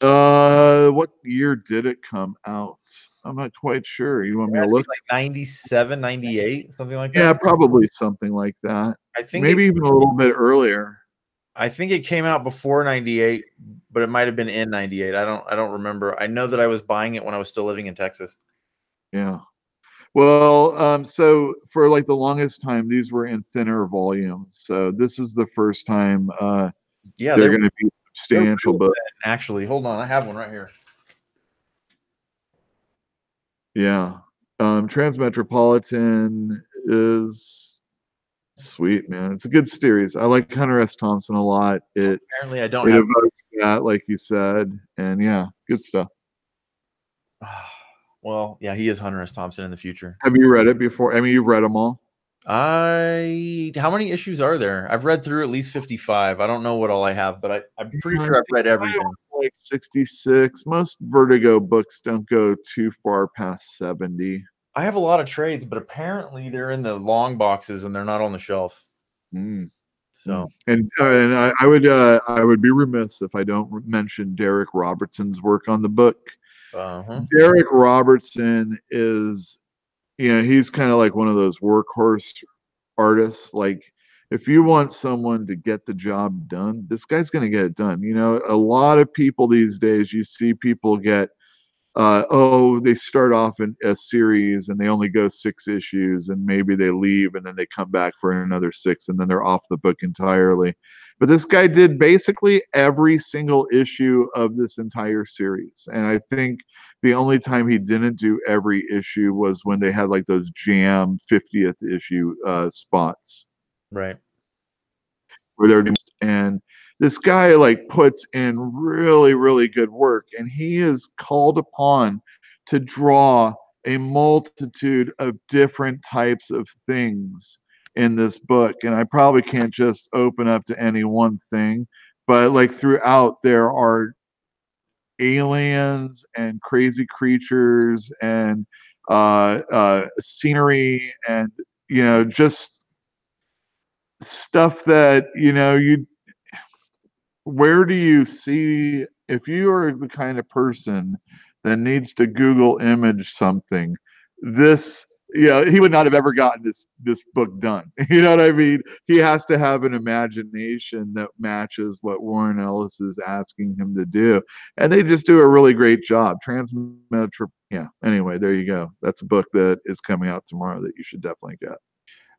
What year did it come out? I'm not quite sure. You want It me had to to be look? like 97, 98, something like Yeah, that. probably something like that. I think it Maybe even a little bit earlier. I think it came out before 98, but it might have been in 98. I don't remember. I know that I was buying it when I was still living in Texas. Yeah. Well, so for like the longest time, these were in thinner volumes. So this is the first time Yeah, they're going to be they're substantial, real but thin, actually. Hold on, I have one right here. yeah. Transmetropolitan is sweet, man. It's a good series. I like Hunter S. Thompson a lot. Apparently, I don't It have. evokes that, like you said, and yeah, good stuff. Well, yeah, he is Hunter S. Thompson in the future. Have you read it before? I mean, you've read them all. How many issues are there? I've read through at least 55. I don't know what all I have, but I'm pretty I sure I've think read everything. like 66. Most Vertigo books don't go too far past 70. I have a lot of trades, but apparently they're in the long boxes and they're not on the shelf. Mm. So, And I would be remiss if I don't mention Derek Robertson's work on the book. uh-huh. Derek Robertson is, he's kind of like one of those workhorse artists. Like, if you want someone to get the job done, this guy's going to get it done. A lot of people these days, you see people get they start off in a series and they only go 6 issues and maybe they leave and then they come back for another 6 and then they're off the book entirely. But this guy did basically every single issue of this entire series. And I think the only time he didn't do every issue was when they had like those jam 50th issue spots Right. where they're and this guy like puts in really really good work, and he is called upon to draw a multitude of different types of things in this book, and I probably can't just open up to any one thing, but like throughout there are aliens and crazy creatures and scenery and just stuff that you where do you see if you are the kind of person that needs to Google image something, this he would not have ever gotten this book done. You know what I mean? He has to have an imagination that matches what Warren Ellis is asking him to do. And they just do a really great job. Anyway, there you go. That's a book that is coming out tomorrow that you should definitely get.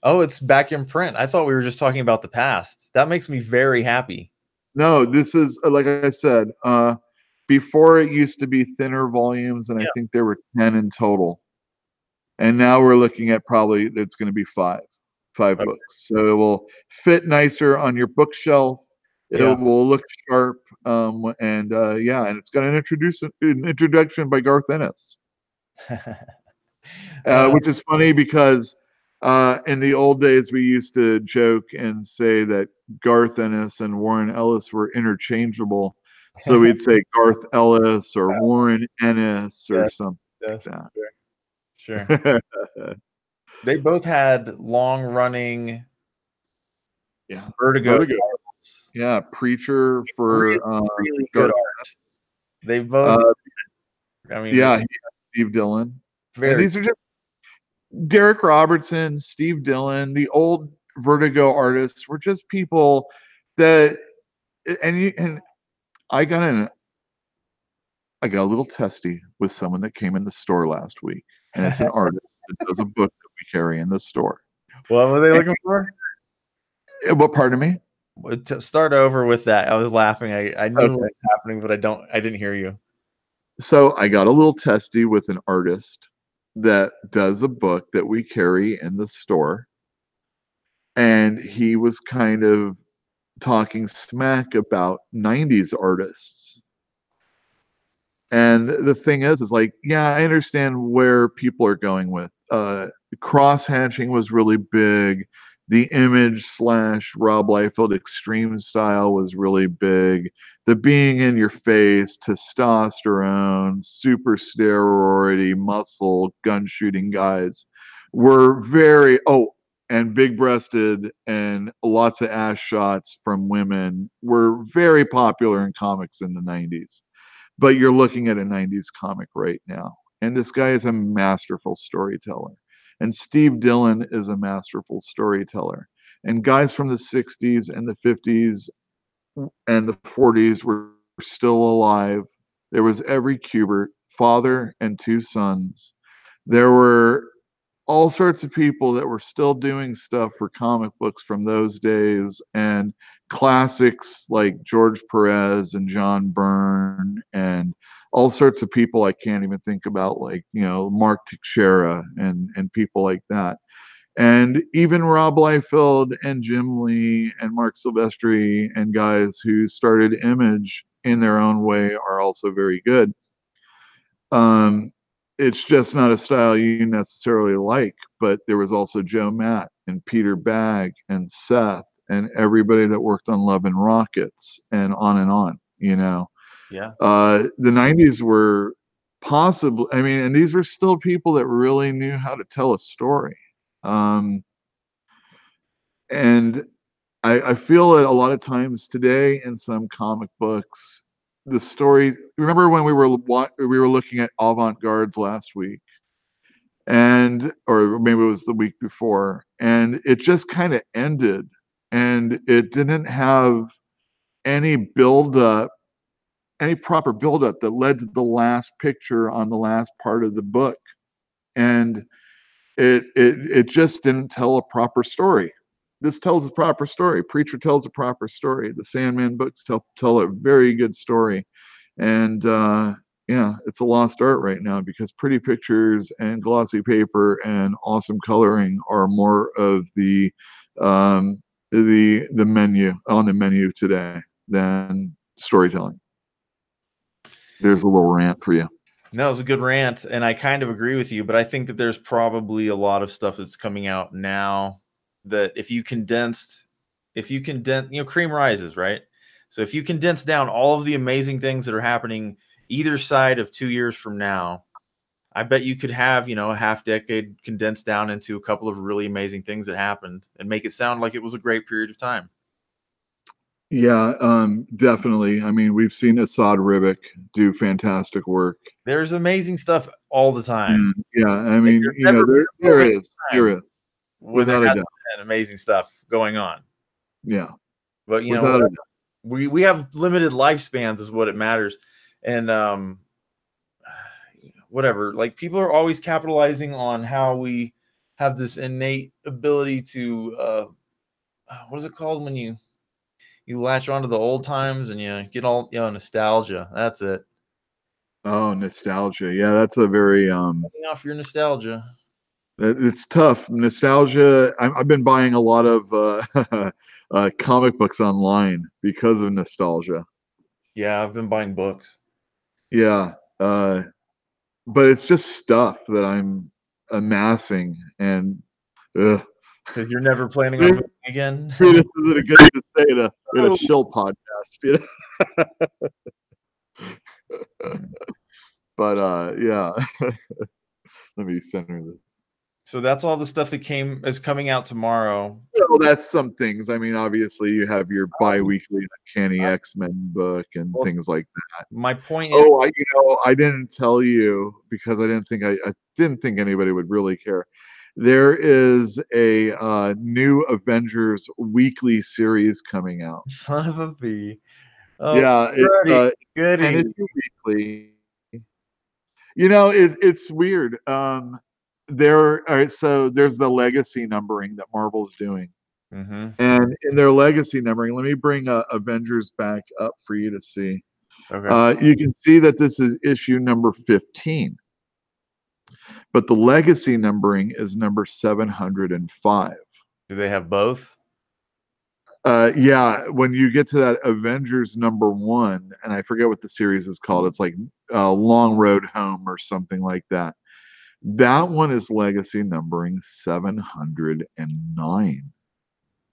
Oh, it's back in print. I thought we were just talking about the past. That makes me very happy. No, this is like I said, before it used to be thinner volumes, and I Yeah. think there were 10 in total. And now we're looking at probably it's going to be five Okay. books. So it will fit nicer on your bookshelf. It Yeah. will look sharp, and and it's got an introduction by Garth Ennis, Uh, which is funny because in the old days we used to joke and say that Garth Ennis and Warren Ellis were interchangeable. So we'd say Garth Ellis or Warren Ennis or yes, something yes, like sure. that. They both had long-running Yeah, Vertigo Vertigo. titles. Yeah, Preacher Really, for really good Garth. art. They both, Uh, I mean, yeah, he has Steve Dillon, and very. these are just Derek Robertson, Steve Dillon, the old Vertigo artists were just people that, and I got in I got a little testy with someone that came in the store last week, and it's an artist that does a book that we carry in the store. What were they looking for? What, pardon me? To start over with that, I was laughing. I knew what Okay. was happening, but I didn't hear you. So I got a little testy with an artist that does a book that we carry in the store. And he was kind of talking smack about 90s artists. And the thing is like, yeah, I understand where people are going with. Cross hatching was really big. The Image / Rob Liefeld extreme style was really big. The being in your face, testosterone, super steroidy, muscle, gun shooting guys were very. Oh, and big-breasted and lots of ass shots from women were very popular in comics in the 90s. But you're looking at a 90s comic right now. And this guy is a masterful storyteller. And Steve Dillon is a masterful storyteller. And guys from the 60s and the 50s and the 40s were still alive. There was every Kubert, father and two sons. There were all sorts of people that were still doing stuff for comic books from those days, and classics like George Perez and John Byrne and all sorts of people I can't even think about, like, Mark Teixeira and people like that. And even Rob Liefeld and Jim Lee and Mark Silvestri and guys who started Image in their own way are also very good. It's just not a style you necessarily like, but there was also Joe Matt and Peter Bagg and Seth and everybody that worked on Love and Rockets and on, Yeah. The 90s were possibly, and these were still people that really knew how to tell a story. And I feel that a lot of times today in some comic books, the story. Remember when we were looking at avant-gardes last week, or maybe it was the week before, and it just kind of ended, and it didn't have any build up, any proper build up that led to the last picture on the last part of the book, and it just didn't tell a proper story. This tells a proper story. Preacher tells a proper story. The Sandman books tell a very good story. And yeah, it's a lost art right now because pretty pictures and glossy paper and awesome coloring are more of the menu on the menu today than storytelling. There's a little rant for you. No, it was a good rant, and I kind of agree with you, but I think that there's probably a lot of stuff that's coming out now that if you condense, cream rises, right? So if you condense down all of the amazing things that are happening either side of 2 years from now, I bet you could have, a half decade condensed down into a couple of really amazing things that happened and make it sound like it was a great period of time. Yeah, definitely. We've seen Assad Ribic do fantastic work. There's amazing stuff all the time. Yeah, there is. When there Without a has doubt. been amazing stuff going on. Yeah. But Without a doubt. we have limited lifespans is what it matters. And whatever, like, people are always capitalizing on how we have this innate ability to what is it called when you latch onto the old times and you get all nostalgia. That's it. Oh, nostalgia. Yeah, that's a very Getting off your nostalgia. it's tough. Nostalgia. I've been buying a lot of comic books online because of nostalgia. Yeah, I've been buying books. Yeah, but it's just stuff that I'm amassing, and Because you're never planning on moving again. this isn't a good thing to say in a shill podcast, But yeah, let me center this. So that's all the stuff that is coming out tomorrow. Well, that's some things. Obviously, you have your bi-weekly Uncanny X-Men book and things like that. My point is, I didn't tell you because I didn't think anybody would really care. There is a new Avengers weekly series coming out. son of a bee. Oh, Yeah, it's goody. 10-issue weekly. It's weird. All right, so there's the legacy numbering that Marvel's doing. Mm-hmm. And in their legacy numbering, let me bring Avengers back up for you to see. Okay. You can see that this is issue number 15, but the legacy numbering is number 705. Do they have both? Yeah, when you get to that Avengers number 1, and I forget what the series is called, it's like Long Road Home or something like that. That one is legacy numbering 709.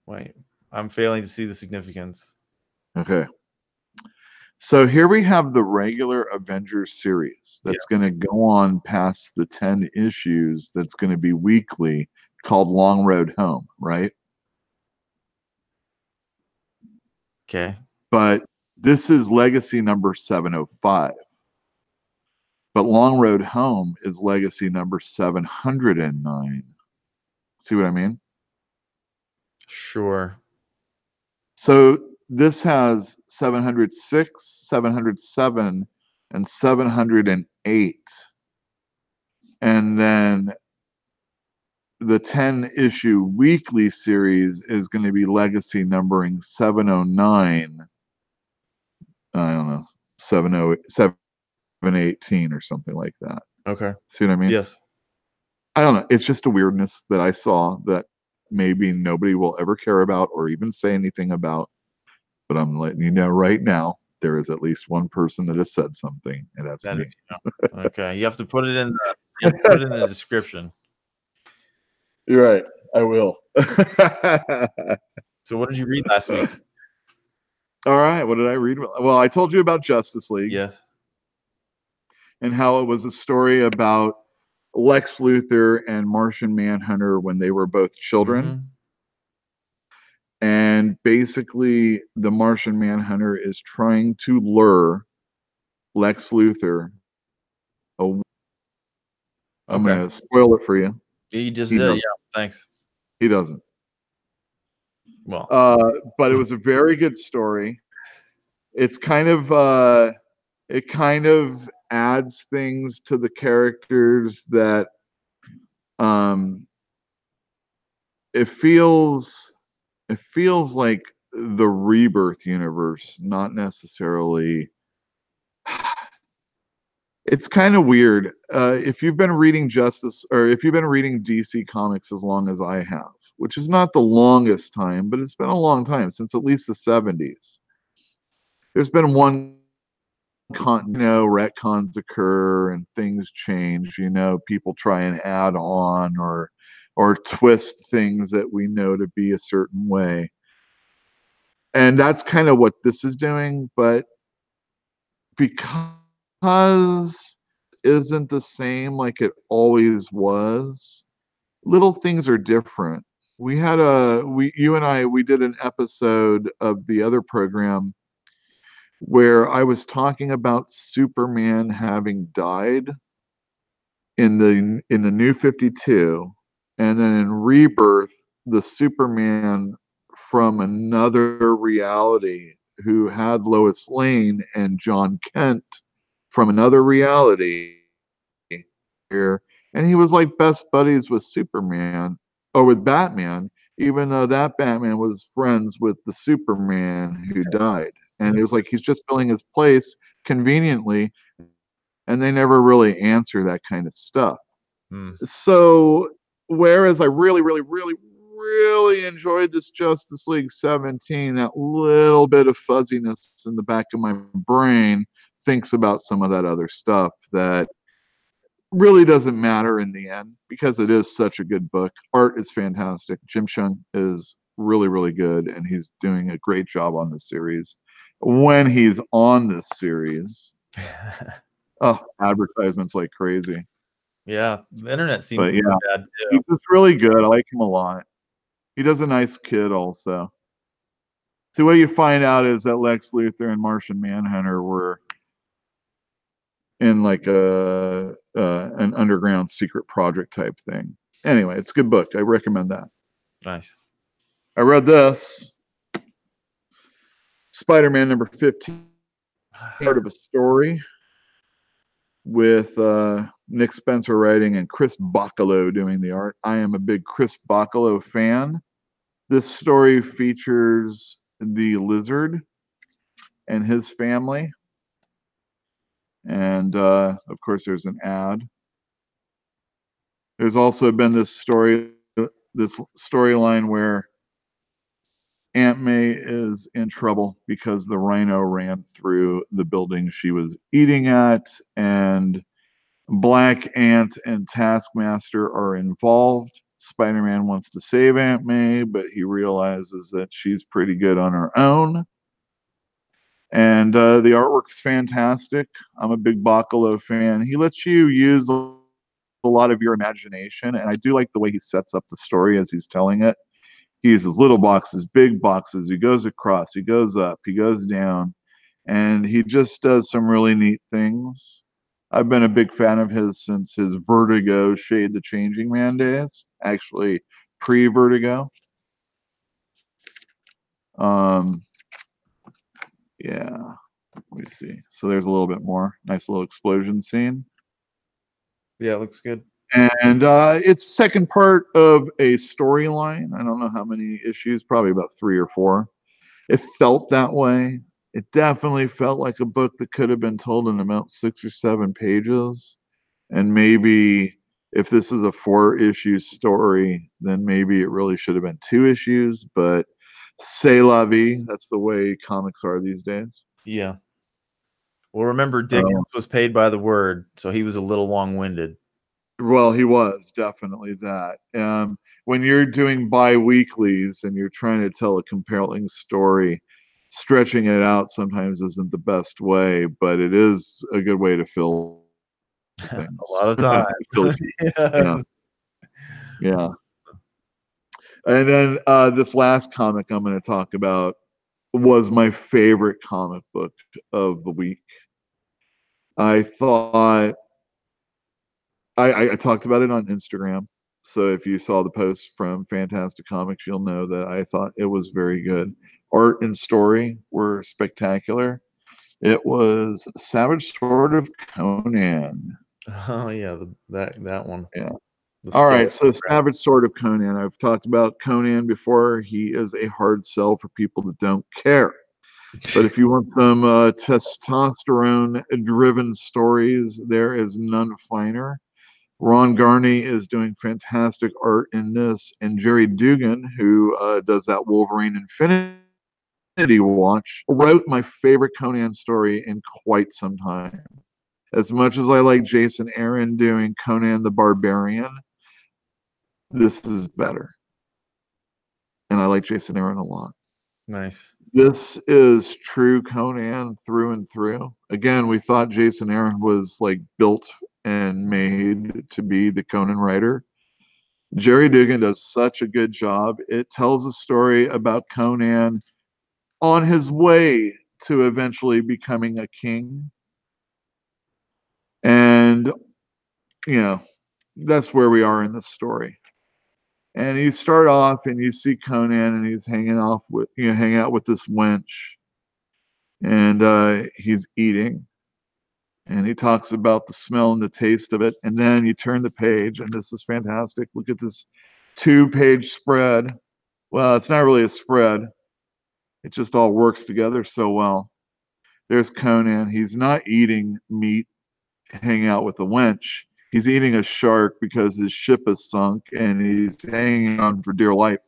Wait, I'm failing to see the significance. Okay. So here we have the regular Avengers series that's going to go on past the 10 issues, that's going to be weekly, called Long Road Home, right? Okay. But this is legacy number 705. But Long Road Home is legacy number 709. See what I mean? Sure. So this has 706, 707, and 708. And then the 10-issue weekly series is going to be legacy numbering 709. I don't know, 718 or something like that. Okay. See what I mean? Yes. I don't know. It's just a weirdness that I saw that maybe nobody will ever care about or even say anything about. But I'm letting you know right now, there is at least one person that has said something, and that's That me. is, okay. You have to put it in the description. You're right. I will. So what did you read last week? All right. What did I read? Well, I told you about Justice League. Yes. And how it was a story about Lex Luthor and Martian Manhunter when they were both children. Mm-hmm. And basically, the Martian Manhunter is trying to lure Lex Luthor away. I'm Okay. going to spoil it for you. You just He did. doesn't. Yeah. Thanks. He doesn't. Well. But it was a very good story. It's kind of it kind of adds things to the characters that it feels like the Rebirth universe, not necessarily. It's kind of weird. If you've been reading if you've been reading DC Comics as long as I have, which is not the longest time, but it's been a long time, since at least the 70s. There's been one retcons occur and things change. People try and add on or twist things that we know to be a certain way. And that's kind of what this is doing, but because isn't the same like it always was, little things are different. You and I, we did an episode of the other program where I was talking about Superman having died in the New 52, and then in Rebirth, the Superman from another reality who had Lois Lane and John Kent from another reality here, and he was like best buddies with Superman or with Batman, even though that Batman was friends with the Superman who died. And it was like he's just filling his place conveniently, and they never really answer that kind of stuff. So, whereas I really, really, really, really enjoyed this Justice League 17, that little bit of fuzziness in the back of my brain thinks about some of that other stuff that really doesn't matter in the end because it is such a good book. Art is fantastic. Jim Chung is really, really good, and he's doing a great job on this series. When he's on this series, advertisements like crazy. Yeah, the internet seems But yeah, bad too. he's just really good. I like him a lot. He does a nice kid also. So what you find out is that Lex Luthor and Martian Manhunter were in like an underground secret project type thing. Anyway, it's a good book. I recommend that. Nice. I read this. Spider-Man number 15, part of a story with Nick Spencer writing and Chris Bachalo doing the art. I am a big Chris Bachalo fan. This story features the Lizard and his family. And of course, there's an ad. There's also been this storyline where Aunt May is in trouble because the rhino ran through the building she was eating at, and Black Ant and Taskmaster are involved. Spider-Man wants to save Aunt May, but he realizes that she's pretty good on her own. And the artwork is fantastic. I'm a big Bacalo fan. He lets you use a lot of your imagination. And I do like the way he sets up the story as he's telling it. He uses little boxes, big boxes. He goes across, he goes up, he goes down, and he just does some really neat things. I've been a big fan of his since his Vertigo Shade the Changing Man days, actually pre-Vertigo. Yeah, let me see. So there's a little bit more. Nice little explosion scene. Yeah, it looks good. And it's the second part of a storyline. I don't know how many issues, probably about 3 or 4. It felt that way. It definitely felt like a book that could have been told in about 6 or 7 pages. And maybe if this is a 4-issue story, then maybe it really should have been 2 issues. But c'est la vie. That's the way comics are these days. Yeah. Well, remember, Dickens was paid by the word, so he was a little long-winded. Well, he was definitely that. When you're doing bi-weeklies and you're trying to tell a compelling story, stretching it out sometimes isn't the best way, but it is a good way to fill things. A lot of time. Yeah. Yeah. And then this last comic I'm going to talk about was my favorite comic book of the week. I thought I talked about it on Instagram. So if you saw the post from Fantastic Comics, you'll know that I thought it was very good. Art and story were spectacular. It was Savage Sword of Conan. Oh yeah, that one. Yeah. All right, so Savage Sword of Conan. I've talked about Conan before. He is a hard sell for people that don't care. But if you want some testosterone-driven stories, there is none finer. Ron Garney is doing fantastic art in this, and Jerry Dugan, who does that Wolverine Infinity Watch, wrote my favorite Conan story in quite some time. As much as I like Jason Aaron doing Conan the Barbarian, this is better. And I like Jason Aaron a lot. Nice. This is true Conan through and through. Again, we thought Jason Aaron was like built and made to be the Conan writer. Jerry Dugan does such a good job. It tells a story about Conan on his way to eventually becoming a king. And, you know, that's where we are in the story. And you start off and you see Conan and he's hanging out with this wench. And he's eating. And he talks about the smell and the taste of it. And then you turn the page, and this is fantastic. Look at this 2-page spread. Well, it's not really a spread. It just all works together so well. There's Conan. He's not eating meat, hanging out with a wench. He's eating a shark because his ship is sunk, and he's hanging on for dear life.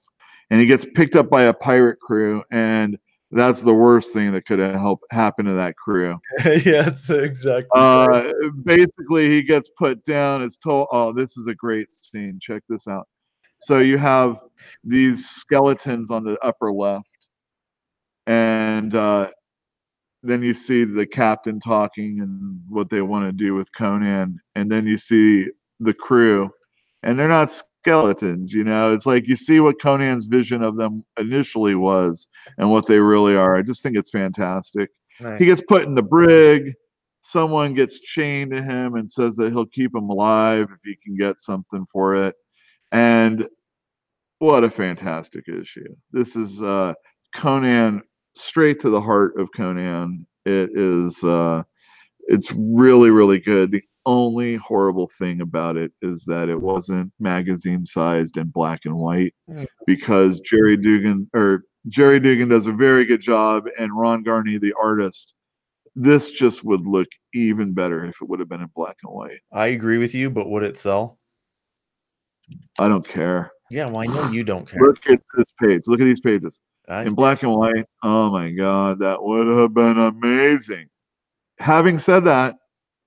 And he gets picked up by a pirate crew, and that's the worst thing that could have happened to that crew. Yeah, that's exactly right. Basically, he gets put down. It's told, oh, this is a great scene. Check this out. So you have these skeletons on the upper left, and then you see the captain talking and what they want to do with Conan, and then you see the crew, and they're not skeletons. It's like you see what Conan's vision of them initially was and what they really are. I just think it's fantastic. Nice. He gets put in the brig. Someone gets chained to him and says that he'll keep him alive if he can get something for it. And what a fantastic issue. This is Conan, straight to the heart of Conan. It's really, really good. The only horrible thing about it is that it wasn't magazine sized in black and white, because Jerry Dugan does a very good job, and Ron Garney, the artist, this just would look even better if it would have been in black and white. I agree with you, but would it sell? I don't care. Yeah, well, I know you don't care. Look at this page. Look at these pages. In black and white, oh my God, that would have been amazing. Having said that,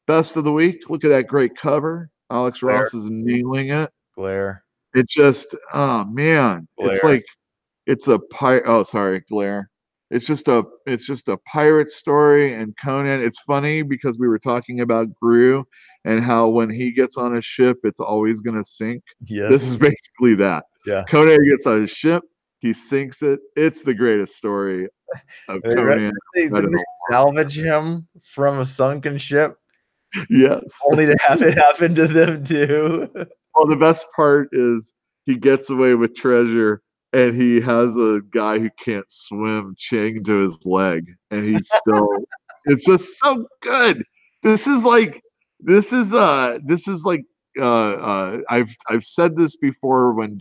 best of the week. Look at that great cover. Alex Glare. Ross is kneeling it. Glare. It just, oh man, Glare. It's like it's a glare. It's just a pirate story. And Conan, it's funny because we were talking about Gru and how when he gets on a ship, it's always going to sink. Yes. This is basically that. Yeah. Conan gets on a ship, he sinks it. It's the greatest story of Conan. Didn't they salvage him from a sunken ship? Yes. Only to have it happen to them too. Well, the best part is he gets away with treasure and he has a guy who can't swim chained to his leg, and he's still it's just so good. This is like I've said this before when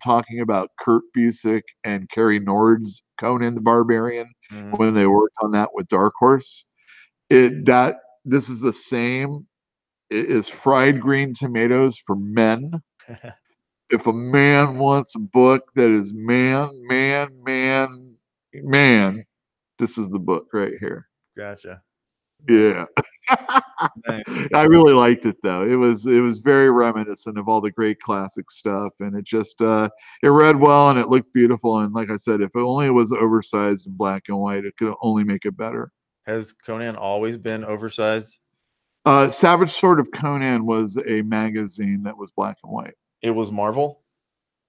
talking about Kurt Busiek and Kerry Nord's Conan the Barbarian when they worked on that with Dark Horse. This is the same. It is fried green tomatoes for men. If a man wants a book that is man, this is the book right here. Gotcha. Yeah. Nice. I really liked it though. It was very reminiscent of all the great classic stuff, and it just it read well and it looked beautiful. And like I said, if it only was oversized in black and white, it could only make it better. Has Conan always been oversized? Savage Sword of Conan was a magazine that was black and white. It was Marvel?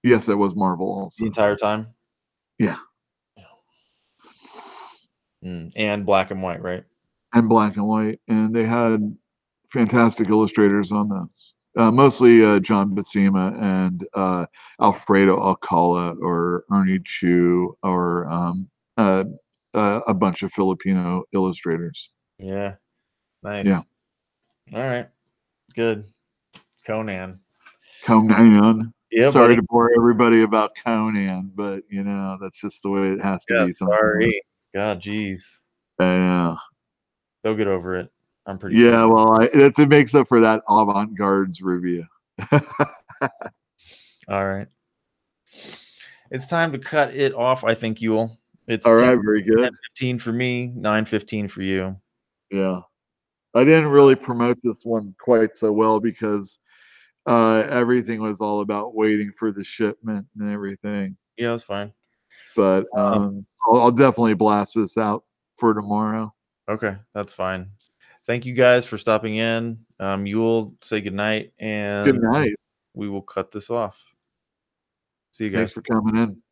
Yes, it was Marvel also. The entire time? Yeah. And black and white, right? And black and white. And they had fantastic illustrators on this. Mostly John Buscema and Alfredo Alcala or Ernie Chu or a bunch of Filipino illustrators. Yeah. Nice. Yeah. All right. Good. Conan. Yeah, sorry to bore everybody about Conan, but that's just the way it has to be. Sorry. God, geez. Yeah. They'll get over it. I'm pretty sure. Yeah, well, it makes up for that avant-garde's review. All right. It's time to cut it off, I think, Yule. It's all right, very good. 10:15 for me, 9:15 for you. Yeah. I didn't really promote this one quite so well because everything was all about waiting for the shipment and everything. Yeah, that's fine. But I'll definitely blast this out for tomorrow. Okay, that's fine. Thank you guys for stopping in. You will say goodnight, and good night. We will cut this off. See you guys. Thanks for coming in.